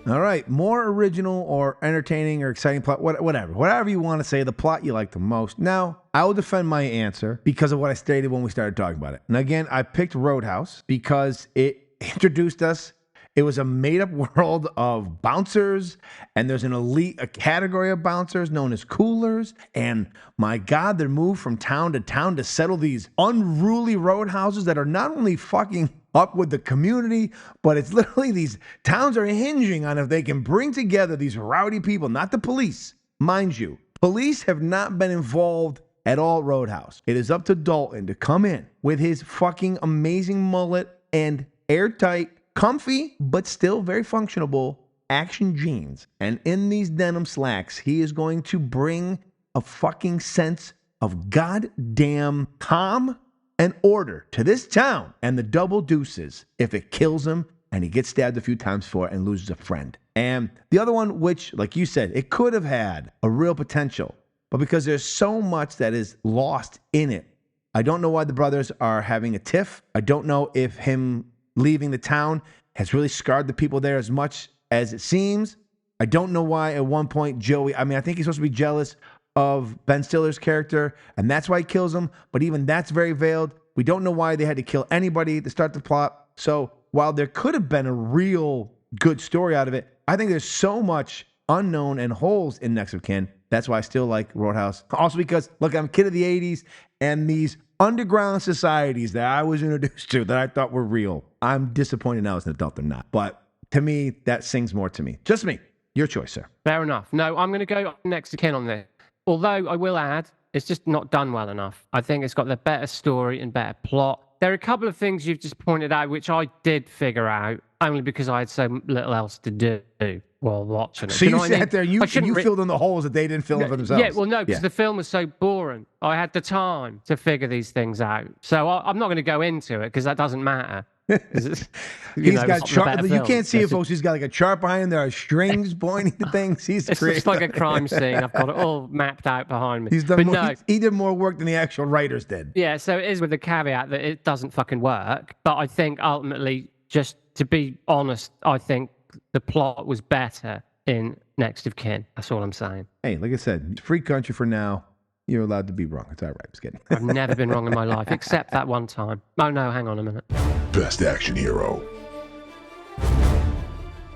All right, more original or entertaining or exciting plot, whatever you want to say, the plot you like the most. Now, I will defend my answer because of what I stated when we started talking about it. And again, I picked Roadhouse because it introduced us. It was a made-up world of bouncers, and there's a category of bouncers known as coolers. And my God, they're moved from town to settle these unruly roadhouses that are not only fucking up with the community, but it's literally these towns are hinging on if they can bring together these rowdy people, not the police. Mind you, police have not been involved at all Roadhouse. It is up to Dalton to come in with his fucking amazing mullet and airtight, comfy, but still very functionable action jeans. And in these denim slacks, he is going to bring a fucking sense of goddamn calm and order to this town and the double deuces if it kills him and he gets stabbed a few times for it and loses a friend. And the other one, which, like you said, it could have had a real potential, but because there's so much that is lost in it, I don't know why the brothers are having a tiff. I don't know if him leaving the town has really scarred the people there as much as it seems. I don't know why at one point Joey, I think he's supposed to be jealous of Ben Stiller's character, and that's why he kills him, but even that's very veiled. We don't know why they had to kill anybody to start the plot. So while there could have been a real good story out of it, I think there's so much unknown and holes in Next of Kin. That's why I still like Roadhouse. Also because, look, I'm a kid of the 80s, and these underground societies that I was introduced to that I thought were real, I'm disappointed now as an adult they're not. But to me, that sings more to me. Just me. Your choice, sir. Fair enough. No, I'm going to go Next of Kin on this. Although I will add, it's just not done well enough. I think it's got the better story and better plot. There are a couple of things you've just pointed out, which I did figure out, only because I had so little else to do while watching it. So you sat there and you filled in the holes that they didn't fill in for themselves. Yeah, well, no, because the film was so boring. I had the time to figure these things out. So I'm not going to go into it because that doesn't matter. He's got chart. You can't see it, folks. He's got like a chart behind him. There are strings pointing to things. It's just like a crime scene. I've got it all mapped out behind me. He's done more, he did more work than the actual writers did. Yeah, so it is with the caveat that it doesn't fucking work. But I think ultimately, just to be honest, I think the plot was better in Next of Kin. That's all I'm saying. Hey, like I said, free country for now. You're allowed to be wrong. It's all right. Just kidding. I've never been wrong in my life, except that one time. Oh, no, hang on a minute. Best action hero.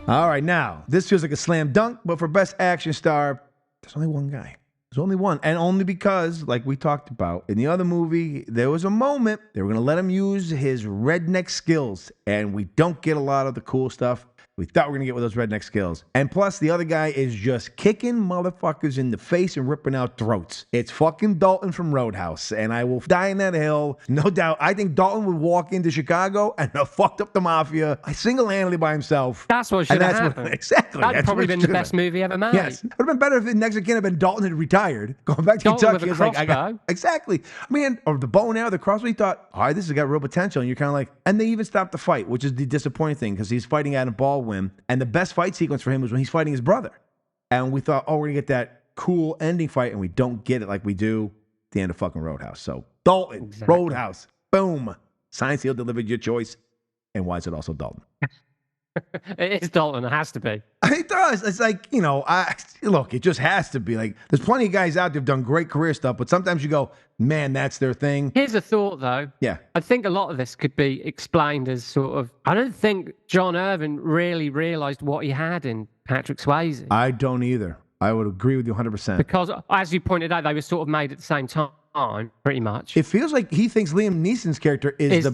All right, now, this feels like a slam dunk, but for best action star, there's only one guy. There's only one. And only because, like we talked about, in the other movie, there was a moment they were going to let him use his redneck skills, and we don't get a lot of the cool stuff we thought we were going to get with those redneck skills. And plus, the other guy is just kicking motherfuckers in the face and ripping out throats. It's fucking Dalton from Roadhouse, and I will die in that hill. No doubt. I think Dalton would walk into Chicago and have fucked up the mafia single-handedly by himself. That's what should have happened. Exactly. That'd probably been the best movie ever made. Yes. It would have been better if the next of kin had been Dalton had retired. Going back to Dalton Kentucky. With a crossbow. Exactly. I mean, or the bow and arrow, the crossbow, you thought, all right, this has got real potential. And you're kind of like, and they even stopped the fight, which is the disappointing thing, because he's fighting Adam Ball whirlwind. And the best fight sequence for him was when he's fighting his brother. And we thought, oh, we're going to get that cool ending fight, and we don't get it like we do at the end of fucking Roadhouse. So, Dalton, exactly. Roadhouse, boom. Signed, sealed, delivered, your choice. And why is it also Dalton? It is Dalton. It has to be. It does. It's like, look, it just has to be. Like, there's plenty of guys out there who've done great career stuff, but sometimes you go, man, that's their thing. Here's a thought, though. Yeah. I think a lot of this could be explained as sort of, I don't think John Irvin really realized what he had in Patrick Swayze. I don't either. I would agree with you 100%. Because, as you pointed out, they were sort of made at the same time, pretty much. It feels like he thinks Liam Neeson's character is the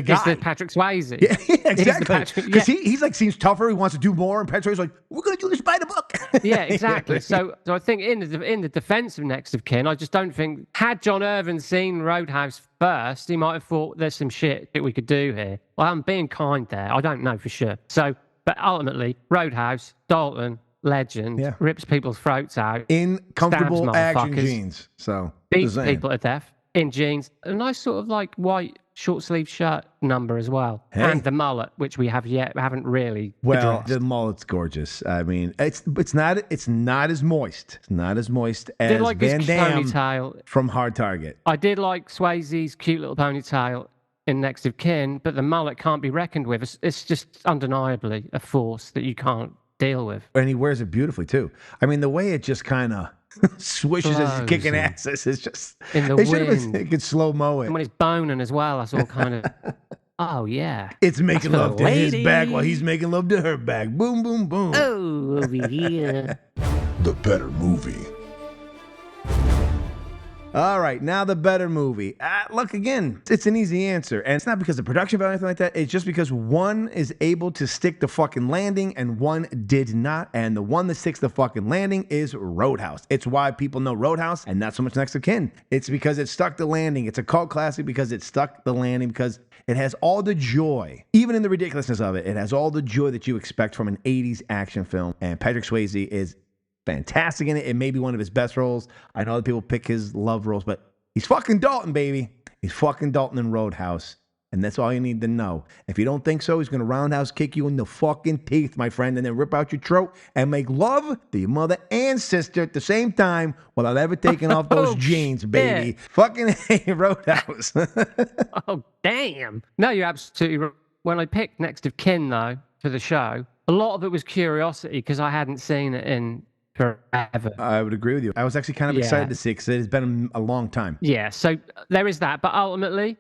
guy. Is the Patrick Swayze. Yeah, exactly. Because he's like, seems tougher. He wants to do more. And Patrick Swayze's like, we're going to do this by the book. Yeah, exactly. So I think in the defense of Next of Kin, I just don't think, had John Irvin seen Roadhouse first, he might have thought there's some shit that we could do here. Well, I'm being kind there. I don't know for sure. So, but ultimately, Roadhouse, Dalton, legend, rips people's throats out in comfortable action jeans. So beats people to death in jeans. A nice sort of like white short sleeve shirt number as well, and the mullet, which we haven't really. Well, addressed. The mullet's gorgeous. I mean, it's not as moist. It's not as moist as like Van Damme ponytail from Hard Target. I did like Swayze's cute little ponytail in Next of Kin, but the mullet can't be reckoned with. It's just undeniably a force that you can't deal with. And he wears it beautifully too. I mean, the way it just kind of swishes as he's kicking asses is just in the wind. It could slow mo it. And when he's boning as well, that's all kind of. Oh yeah. It's making love to his back while he's making love to her back. Boom, boom, boom. Oh, over here. The better movie. All right, now the better movie. Look, again, it's an easy answer. And it's not because of production value or anything like that. It's just because one is able to stick the fucking landing and one did not. And the one that sticks the fucking landing is Roadhouse. It's why people know Roadhouse and not so much Next of Kin. It's because it stuck the landing. It's a cult classic because it stuck the landing, because it has all the joy, even in the ridiculousness of it. It has all the joy that you expect from an 80s action film. And Patrick Swayze is fantastic in it. It may be one of his best roles. I know other people pick his love roles, but he's fucking Dalton, baby. He's fucking Dalton in Roadhouse. And that's all you need to know. If you don't think so, he's going to roundhouse kick you in the fucking teeth, my friend, and then rip out your throat and make love to your mother and sister at the same time without ever taking off those jeans, baby. Shit. Fucking hey, Roadhouse. Oh, damn. No, you're absolutely right. When I picked Next of Kin, though, for the show, a lot of it was curiosity because I hadn't seen it in forever. I would agree with you. I was actually kind of excited to see it because it has been a long time. Yeah, so there is that. But ultimately,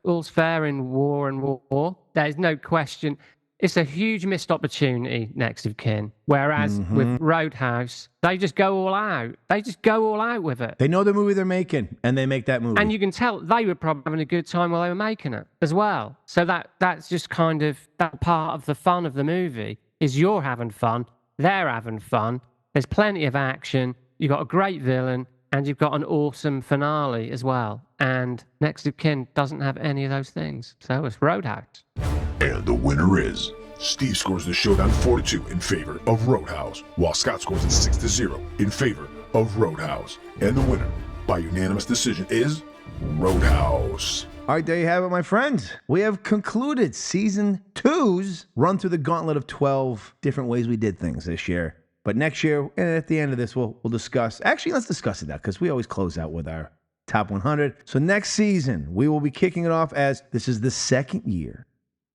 all's fair in war and war. There's no question. It's a huge missed opportunity, Next of Kin. Whereas with Roadhouse, they just go all out. They just go all out with it. They know the movie they're making, and they make that movie. And you can tell they were probably having a good time while they were making it as well. So that's just kind of that part of the fun of the movie is you're having fun, they're having fun. There's plenty of action. You've got a great villain, and you've got an awesome finale as well. And Next of Kin doesn't have any of those things. So it's Roadhouse. And the winner is Steve scores the showdown 4-2 in favor of Roadhouse, while Scott scores it 6-0 in favor of Roadhouse. And the winner, by unanimous decision, is Roadhouse. All right, there you have it, my friends. We have concluded Season 2's run through the gauntlet of 12 different ways we did things this year. But next year, at the end of this, we'll discuss. Actually, let's discuss it now, because we always close out with our top 100. So next season, we will be kicking it off as this is the second year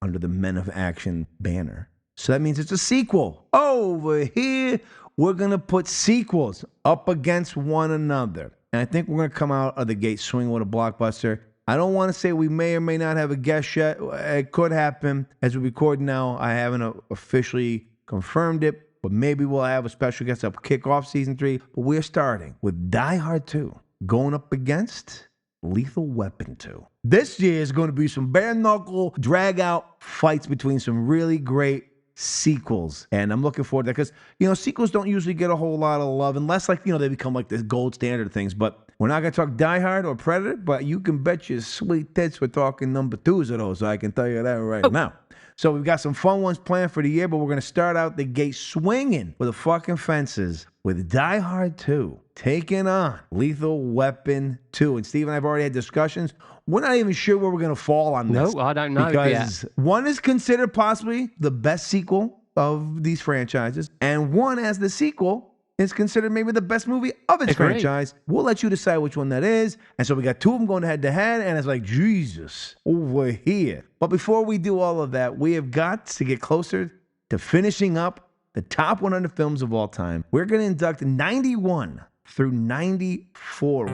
under the Men of Action banner. So that means it's a sequel. Over here, we're going to put sequels up against one another. And I think we're going to come out of the gate swinging with a blockbuster. I don't want to say we may or may not have a guest yet. It could happen. As we record now, I haven't officially confirmed it. But maybe we'll have a special guest up kick off Season 3. But we're starting with Die Hard 2 going up against Lethal Weapon 2. This year is going to be some bare-knuckle, drag-out fights between some really great sequels. And I'm looking forward to that because, sequels don't usually get a whole lot of love unless, they become like the gold standard of things. But we're not going to talk Die Hard or Predator, but you can bet your sweet tits we're talking number 2s of those. So I can tell you that right now. So we've got some fun ones planned for the year, but we're going to start out the gate swinging for the fucking fences with Die Hard 2 taking on Lethal Weapon 2. And Steve and I have already had discussions. We're not even sure where we're going to fall on this. No, I don't know because yet. One is considered possibly the best sequel of these franchises, and one as the sequel is considered maybe the best movie of its franchise. We'll let you decide which one that is. And so we got two of them going head to head, and it's like, Jesus, over here. But before we do all of that, we have got to get closer to finishing up the top 100 films of all time. We're going to induct 91 through 94.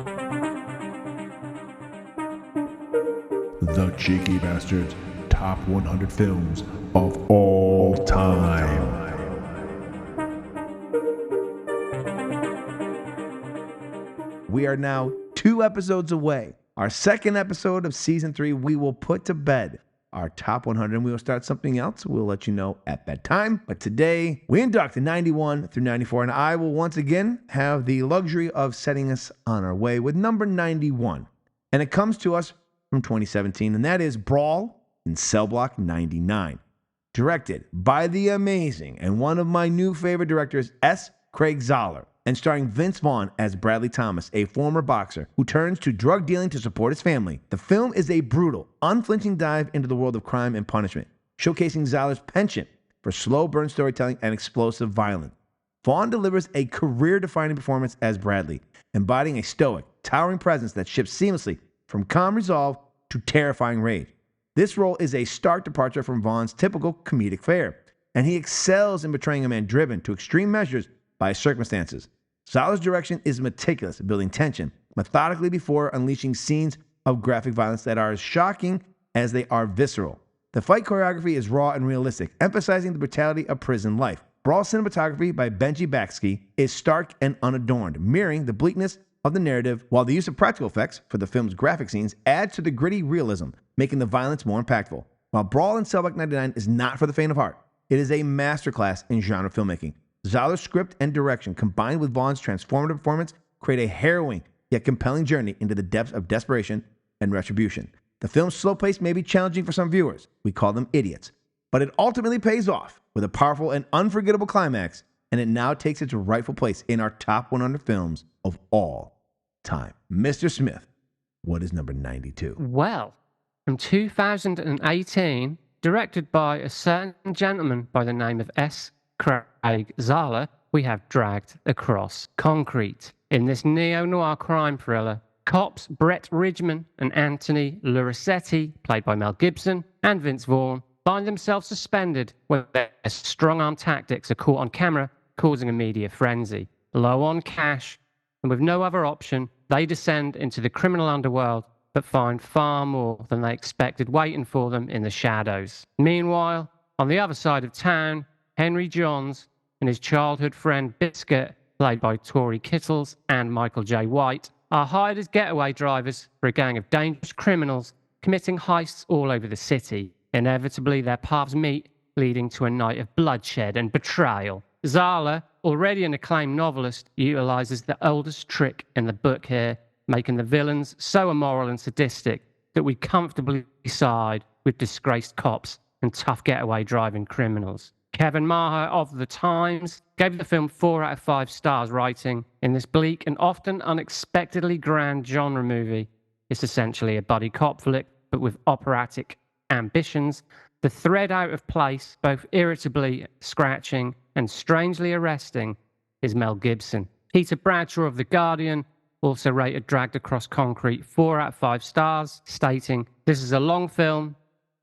The Cheeky Bastards Top 100 Films of All Time. We are now 2 episodes away. Our second episode of season 3, we will put to bed our top 100, and we will start something else. We'll let you know at that time. But today, we induct 91 through 94, and I will once again have the luxury of setting us on our way with number 91. And it comes to us from 2017, and that is Brawl in Cell Block 99. Directed by the amazing and one of my new favorite directors, S. Craig Zahler, and starring Vince Vaughn as Bradley Thomas, a former boxer who turns to drug dealing to support his family. The film is a brutal, unflinching dive into the world of crime and punishment, showcasing Zahler's penchant for slow burn storytelling and explosive violence. Vaughn delivers a career-defining performance as Bradley, embodying a stoic, towering presence that shifts seamlessly from calm resolve to terrifying rage. This role is a stark departure from Vaughn's typical comedic fare, and he excels in portraying a man driven to extreme measures by circumstances. Zahler's direction is meticulous, building tension methodically before unleashing scenes of graphic violence that are as shocking as they are visceral. The fight choreography is raw and realistic, emphasizing the brutality of prison life. Brawl cinematography by Benji Baksky is stark and unadorned, mirroring the bleakness of the narrative, while the use of practical effects for the film's graphic scenes adds to the gritty realism, making the violence more impactful. While Brawl in Cell Block 99 is not for the faint of heart, it is a masterclass in genre filmmaking. Zahler's script and direction, combined with Vaughn's transformative performance, create a harrowing yet compelling journey into the depths of desperation and retribution. The film's slow pace may be challenging for some viewers. We call them idiots. But it ultimately pays off with a powerful and unforgettable climax, and it now takes its rightful place in our top 100 films of all time. Mr. Smith, what is number 92? Well, from 2018, directed by a certain gentleman by the name of S. Craig Zahler, we have Dragged Across Concrete. In this neo-noir crime thriller, cops Brett Ridgman and Anthony Lurissetti, played by Mel Gibson, and Vince Vaughn, find themselves suspended when their strong-arm tactics are caught on camera, causing a media frenzy. Low on cash, and with no other option, they descend into the criminal underworld, but find far more than they expected waiting for them in the shadows. Meanwhile, on the other side of town, Henry Johns and his childhood friend Biscuit, played by Tori Kittles and Michael J. White, are hired as getaway drivers for a gang of dangerous criminals committing heists all over the city. Inevitably, their paths meet, leading to a night of bloodshed and betrayal. Zahler, already an acclaimed novelist, utilizes the oldest trick in the book here, making the villains so immoral and sadistic that we comfortably side with disgraced cops and tough getaway driving criminals. Kevin Maher of The Times gave the film 4 out of 5 stars, writing, "In this bleak and often unexpectedly grand genre movie, it's essentially a buddy cop flick, but with operatic ambitions. The thread out of place, both irritably scratching and strangely arresting, is Mel Gibson." Peter Bradshaw of The Guardian also rated Dragged Across Concrete 4 out of 5 stars, stating, "This is a long film,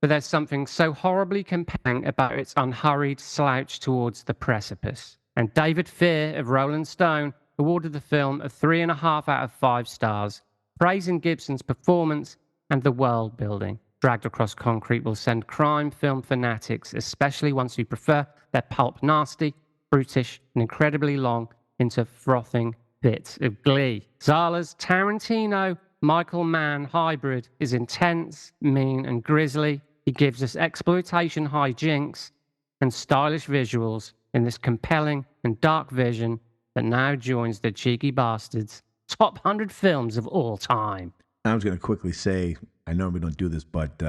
but there's something so horribly compelling about its unhurried slouch towards the precipice." And David Fear of Rolling Stone awarded the film a 3.5 out of 5 stars, praising Gibson's performance and the world building. Dragged Across Concrete will send crime film fanatics, especially ones who prefer their pulp nasty, brutish, and incredibly long, into frothing fits of glee. Zahler's Tarantino Michael Mann hybrid is intense, mean, and grisly. He gives us exploitation hijinks and stylish visuals in this compelling and dark vision that now joins the Cheeky Bastards' top 100 films of all time. I was going to quickly say, I normally don't do this, but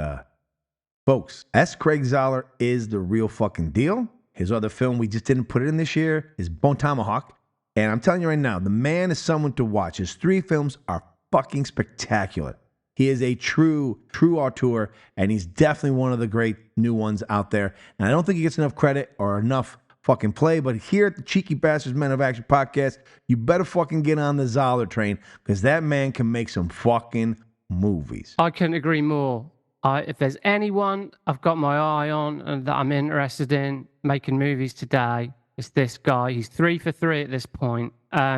folks, S. Craig Zahler is the real fucking deal. His other film, we just didn't put it in this year, is Bone Tomahawk. And I'm telling you right now, the man is someone to watch. His 3 films are fucking spectacular. He is a true auteur, and he's definitely one of the great new ones out there. And I don't think he gets enough credit or enough fucking play, but here at the Cheeky Bastards Men of Action podcast, you better fucking get on the Zoller train, because that man can make some fucking movies. I couldn't agree more. If there's anyone I've got my eye on and that I'm interested in making movies today, it's this guy. He's 3 for 3 at this point.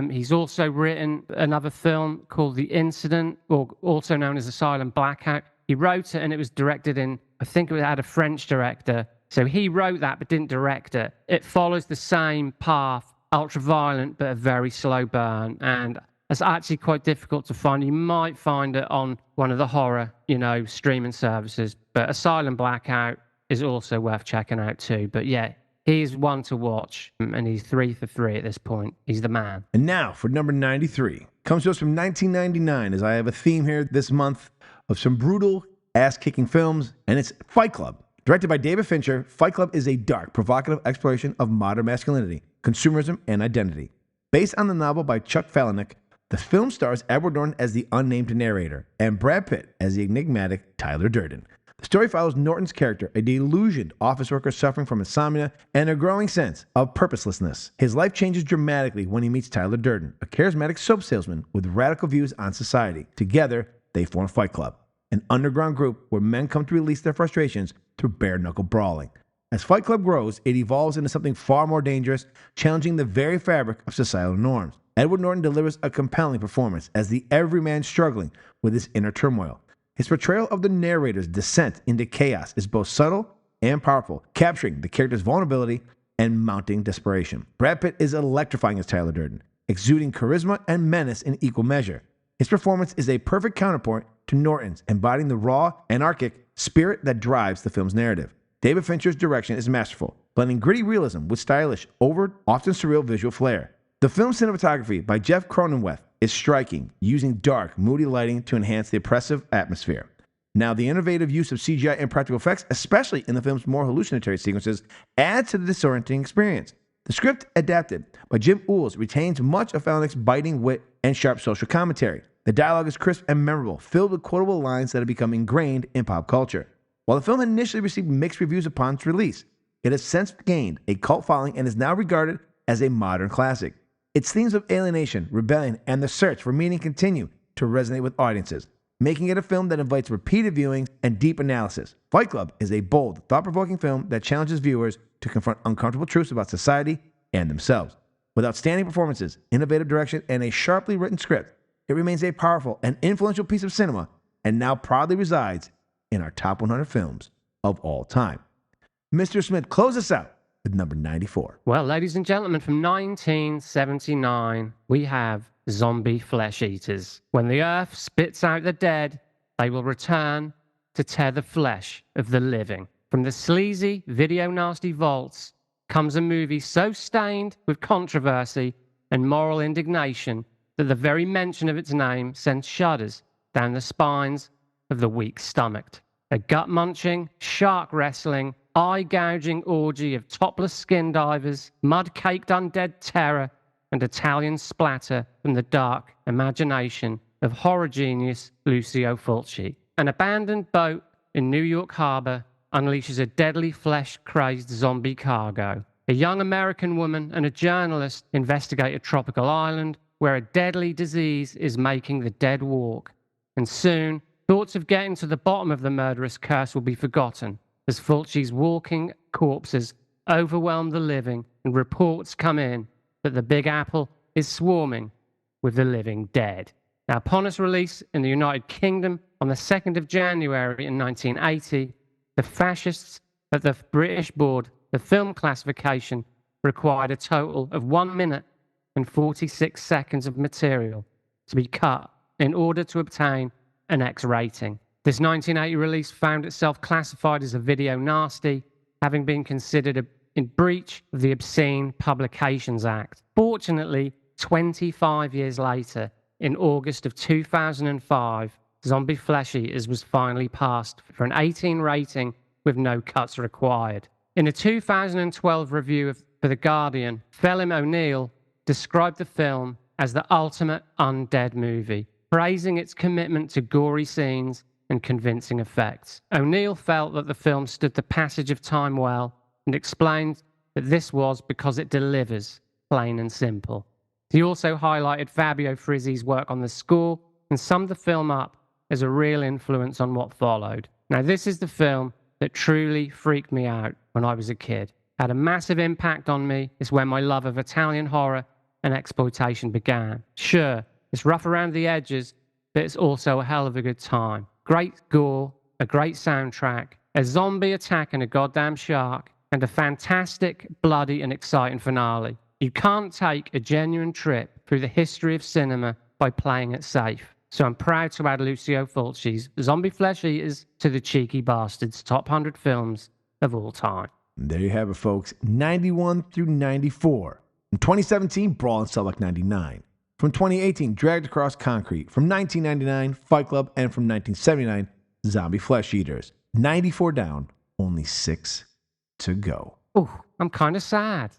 He's also written another film called The Incident, or also known as Asylum Blackout. He wrote it and it was directed in, I think it had a French director. So he wrote that but didn't direct it. It follows the same path, ultra-violent but a very slow burn. And it's actually quite difficult to find. You might find it on one of the horror, streaming services. But Asylum Blackout is also worth checking out too. But yeah, he's one to watch. And he's 3 for 3 at this point. He's the man. And now for number 93. Comes to us from 1999, as I have a theme here this month of some brutal, ass-kicking films. And it's Fight Club. Directed by David Fincher, Fight Club is a dark, provocative exploration of modern masculinity, consumerism, and identity. Based on the novel by Chuck Palahniuk, the film stars Edward Norton as the unnamed narrator and Brad Pitt as the enigmatic Tyler Durden. The story follows Norton's character, a delusioned office worker suffering from insomnia and a growing sense of purposelessness. His life changes dramatically when he meets Tyler Durden, a charismatic soap salesman with radical views on society. Together, they form Fight Club, an underground group where men come to release their frustrations through bare-knuckle brawling. As Fight Club grows, it evolves into something far more dangerous, challenging the very fabric of societal norms. Edward Norton delivers a compelling performance as the everyman struggling with his inner turmoil. His portrayal of the narrator's descent into chaos is both subtle and powerful, capturing the character's vulnerability and mounting desperation. Brad Pitt is electrifying as Tyler Durden, exuding charisma and menace in equal measure. His performance is a perfect counterpoint to Norton's, embodying the raw, anarchic spirit that drives the film's narrative. David Fincher's direction is masterful, blending gritty realism with stylish, overt, often surreal visual flair. The film's cinematography by Jeff Cronenweth is striking, using dark, moody lighting to enhance the oppressive atmosphere. Now, the innovative use of CGI and practical effects, especially in the film's more hallucinatory sequences, adds to the disorienting experience. The script, adapted by Jim Uhls, retains much of Palahniuk's biting wit and sharp social commentary. The dialogue is crisp and memorable, filled with quotable lines that have become ingrained in pop culture. While the film initially received mixed reviews upon its release, it has since gained a cult following and is now regarded as a modern classic. Its themes of alienation, rebellion, and the search for meaning continue to resonate with audiences, making it a film that invites repeated viewings and deep analysis. Fight Club is a bold, thought-provoking film that challenges viewers to confront uncomfortable truths about society and themselves. With outstanding performances, innovative direction, and a sharply written script, it remains a powerful and influential piece of cinema and now proudly resides in our top 100 films of all time. Mr. Smith, close us out with number 94. Well, ladies and gentlemen, from 1979, we have zombie flesh eaters. When the earth spits out the dead, they will return to tear the flesh of the living. From the sleazy, video nasty vaults comes a movie so stained with controversy and moral indignation that the very mention of its name sends shudders down the spines of the weak-stomached. A gut-munching, shark-wrestling, eye-gouging orgy of topless skin divers, mud-caked undead terror, and Italian splatter from the dark imagination of horror genius Lucio Fulci. An abandoned boat in New York Harbor unleashes a deadly flesh-crazed zombie cargo. A young American woman and a journalist investigate a tropical island where a deadly disease is making the dead walk. And soon, thoughts of getting to the bottom of the murderous curse will be forgotten as Fulci's walking corpses overwhelm the living and reports come in that the Big Apple is swarming with the living dead. Now, upon its release in the United Kingdom on the 2nd of January in 1980, the fascists at the British Board of Film Classification required a total of 1 minute and 46 seconds of material to be cut in order to obtain an X rating. This 1980 release found itself classified as a video nasty, having been considered in breach of the Obscene Publications Act. Fortunately, 25 years later, in August of 2005, Zombie Flesh Eaters was finally passed for an 18 rating with no cuts required. In a 2012 review for The Guardian, Phelim O'Neill described the film as the ultimate undead movie, praising its commitment to gory scenes and convincing effects. O'Neill felt that the film stood the passage of time well and explained that this was because it delivers, plain and simple. He also highlighted Fabio Frizzi's work on the score and summed the film up as a real influence on what followed. Now, this is the film that truly freaked me out when I was a kid. Had a massive impact on me. It's when my love of Italian horror and exploitation began. Sure, it's rough around the edges, but it's also a hell of a good time. Great gore, a great soundtrack, a zombie attacking a goddamn shark, and a fantastic, bloody, and exciting finale. You can't take a genuine trip through the history of cinema by playing it safe. So I'm proud to add Lucio Fulci's Zombie Flesh Eaters to the Cheeky Bastards top 100 films of all time. And there you have it, folks. 91 through 94. From 2017, Brawl and Cell 99. From 2018, Dragged Across Concrete. From 1999, Fight Club. And from 1979, Zombie Flesh Eaters. 94 down, only 6 to go. Ooh, I'm kind of sad.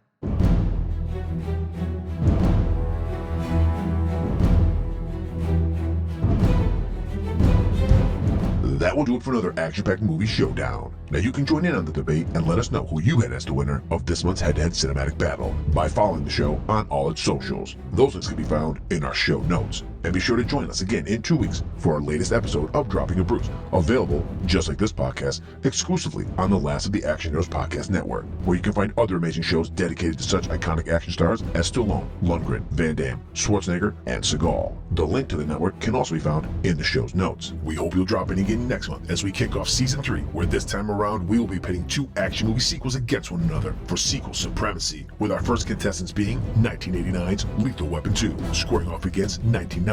That will do it for another action-packed movie showdown. Now you can join in on the debate and let us know who you had as the winner of this month's head-to-head cinematic battle by following the show on all its socials. Those links can be found in our show notes. And be sure to join us again in 2 weeks for our latest episode of Dropping a Bruise, available, just like this podcast, exclusively on the last of the Action Heroes Podcast Network, where you can find other amazing shows dedicated to such iconic action stars as Stallone, Lundgren, Van Damme, Schwarzenegger, and Seagal. The link to the network can also be found in the show's notes. We hope you'll drop in again next month as we kick off Season 3, where this time around we will be pitting 2 action movie sequels against one another for sequel supremacy, with our first contestants being 1989's Lethal Weapon 2, squaring off against 1990's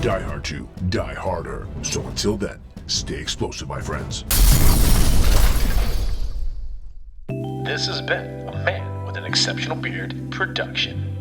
Die Hard 2, Die Harder. So until then, stay explosive, my friends. This has been a Man with an Exceptional Beard production.